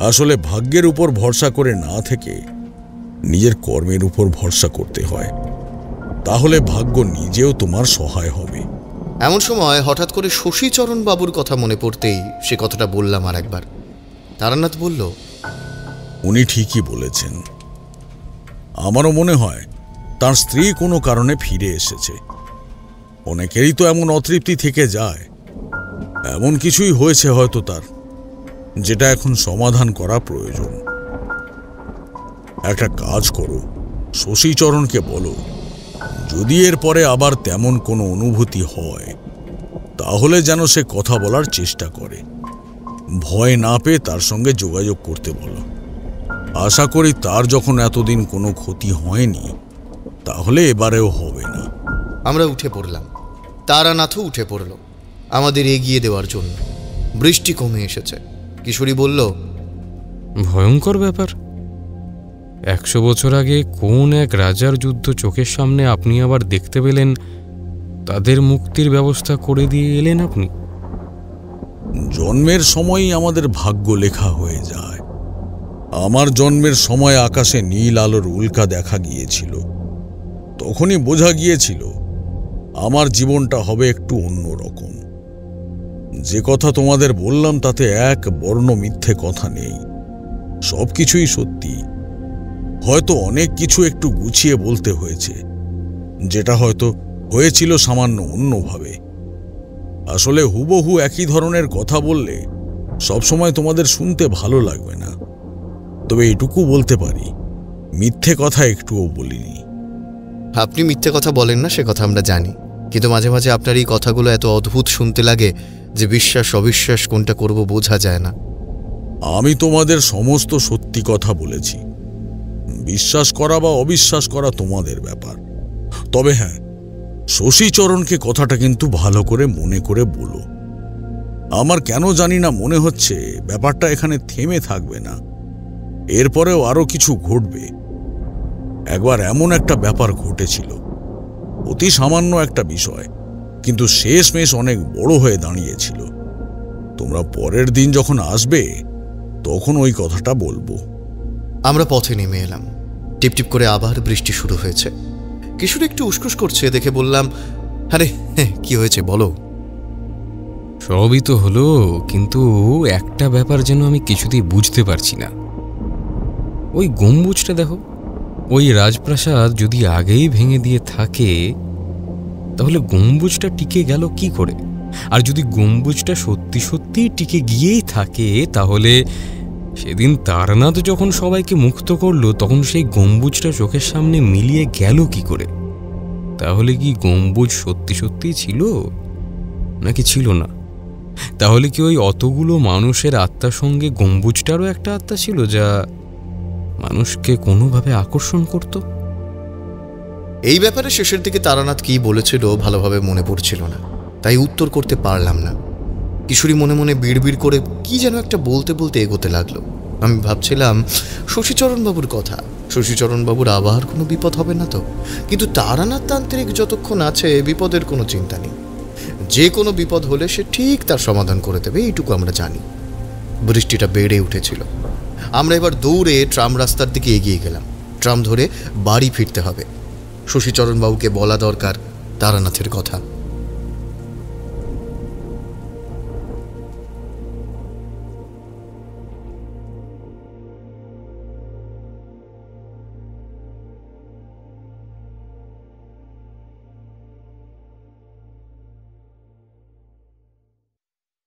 আসলে ভাগ্যের উপর ভরসা করে না থেকে নিজের কর্মের উপর ভরসা করতে হয়, তাহলে ভাগ্য নিজেও তোমার সহায় হবে। এমন সময় হঠাৎ করে শশীচরণ বাবুর কথা মনে পড়তেই সে কথাটা বললাম আর একবার। তারানাথ বলল, উনি ঠিকই বলেছেন। আমারও মনে হয় তার স্ত্রী কোনো কারণে ফিরে এসেছে। অনেকেরই তো এমন অতৃপ্তি থেকে যায়, এমন কিছুই হয়েছে হয়তো তার, যেটা এখন সমাধান করা প্রয়োজন। একটা কাজ করো, শশীচরণকে বলো যদি এরপরে আবার তেমন কোনো অনুভূতি হয় তাহলে যেন সে কথা বলার চেষ্টা করে। ভয় না পেয়ে তার সঙ্গে যোগাযোগ করতে বলো। আশা করি তার যখন এতদিন কোনো ক্ষতি হয়নি, তাহলে এবারেও হবে না। আমরা উঠে পড়লাম, তারানাথও উঠে পড়ল আমাদের এগিয়ে দেওয়ার জন্য। বৃষ্টি কমে এসেছে। কিশোরী বলল, ভয়ঙ্কর ব্যাপার। 100 বছর আগে কোন এক রাজার যুদ্ধ চোখের সামনে আপনি আবার দেখতে পেলেন, তাদের মুক্তির ব্যবস্থা করে দিয়ে এলেন আপনি। জন্মের সময়ই আমাদের ভাগ্য লেখা হয়ে যায়। আমার জন্মের সময় আকাশে নীল আলোর উল্কা দেখা গিয়েছিল। তখনই বোঝা গিয়েছিল আমার জীবনটা হবে একটু অন্যরকম। যে কথা তোমাদের বললাম তাতে এক বর্ণ মিথ্যে কথা নেই, সবকিছুই সত্যি। হয়তো অনেক কিছু একটু গুছিয়ে বলতে হয়েছে, যেটা হয়তো হয়েছিল সামান্য অন্যভাবে। আসলে হুবহু একই ধরনের কথা বললে সবসময় তোমাদের শুনতে ভালো লাগবে না। তবে এটুকু বলতে পারি, মিথ্যে কথা একটুও বলিনি। আপনি মিথ্যে কথা বলেন না, সে কথা আমরা জানি। কিন্তু মাঝে মাঝে আপনার এই কথাগুলো এত অদ্ভুত শুনতে লাগে যে বিশ্বাস অবিশ্বাস কোনটা করব বোঝা যায় না। আমি তোমাদের সমস্ত সত্যি কথা বলেছি। বিশ্বাস করা বা অবিশ্বাস করা তোমাদের ব্যাপার। তবে হ্যাঁ, শশীচরণকে কথাটা কিন্তু ভালো করে মনে করে বলো। আমার কেন জানি না মনে হচ্ছে ব্যাপারটা এখানে থেমে থাকবে না, এরপরেও আরো কিছু ঘটবে। একবার এমন একটা ব্যাপার ঘটেছিল, অতি সামান্য একটা বিষয়, কিন্তু শেষমেশ অনেক বড় হয়ে দাঁড়িয়েছিল। তোমরা পরের দিন যখন আসবে তখন ওই কথাটা বলবো। আমরা পথে নেমে এলাম। টিপটিপ করে আবার বৃষ্টি শুরু হয়েছে। কিশোর একটু উসকুস করছে দেখে বললাম, আরে কি হয়েছে বলো। সবই তো হলো, কিন্তু একটা ব্যাপার যেন আমি কিছুতেই বুঝতে পারছি না। ওই গম্বুজটা দেখো, ওই রাজপ্রাসাদ যদি আগেই ভেঙে দিয়ে থাকে তাহলে গম্বুজটা টিকে গেল কি করে? আর যদি গম্বুজটা সত্যি সত্যি টিকে গিয়েই থাকে তাহলে সেদিন তারানাথ যখন সবাইকে মুক্ত করলো তখন সেই গম্বুজটা চোখের সামনে মিলিয়ে গেল কি করে? তাহলে কি গম্বুজ সত্যি সত্যি ছিল নাকি ছিল না? তাহলে কি ওই অতগুলো মানুষের আত্মার সঙ্গে গম্বুজটারও একটা আত্মা ছিল যা মানুষকে কোনোভাবে আকর্ষণ করত? এই ব্যাপারে শেষের দিকে তারানাথ কি বলেছিল ভালোভাবে মনে পড়ছিল না, তাই উত্তর করতে পারলাম না। কিশোরী মনে মনে বিড়বিড় করে কি যেন একটা বলতে বলতে এগোতে লাগলো। আমি ভাবছিলাম শশীচরণবাবুর কথা, শশীচরণবাবুর আবার কোনো বিপদ হবে না তো? কিন্তু তারানাথ তান্ত্রিক যতক্ষণ আছে বিপদের কোনো চিন্তা নেই। যে কোনো বিপদ হলে সে ঠিক তার সমাধান করে দেবে, এইটুকু আমরা জানি। বৃষ্টিটা বেড়ে উঠেছিল। আমরা এবার দৌড়ে ট্রাম রাস্তার দিকে এগিয়ে গেলাম। ট্রাম ধরে বাড়ি ফিরতে হবে। শশীচরণবাবুকে বলা দরকার তারানাথের কথা।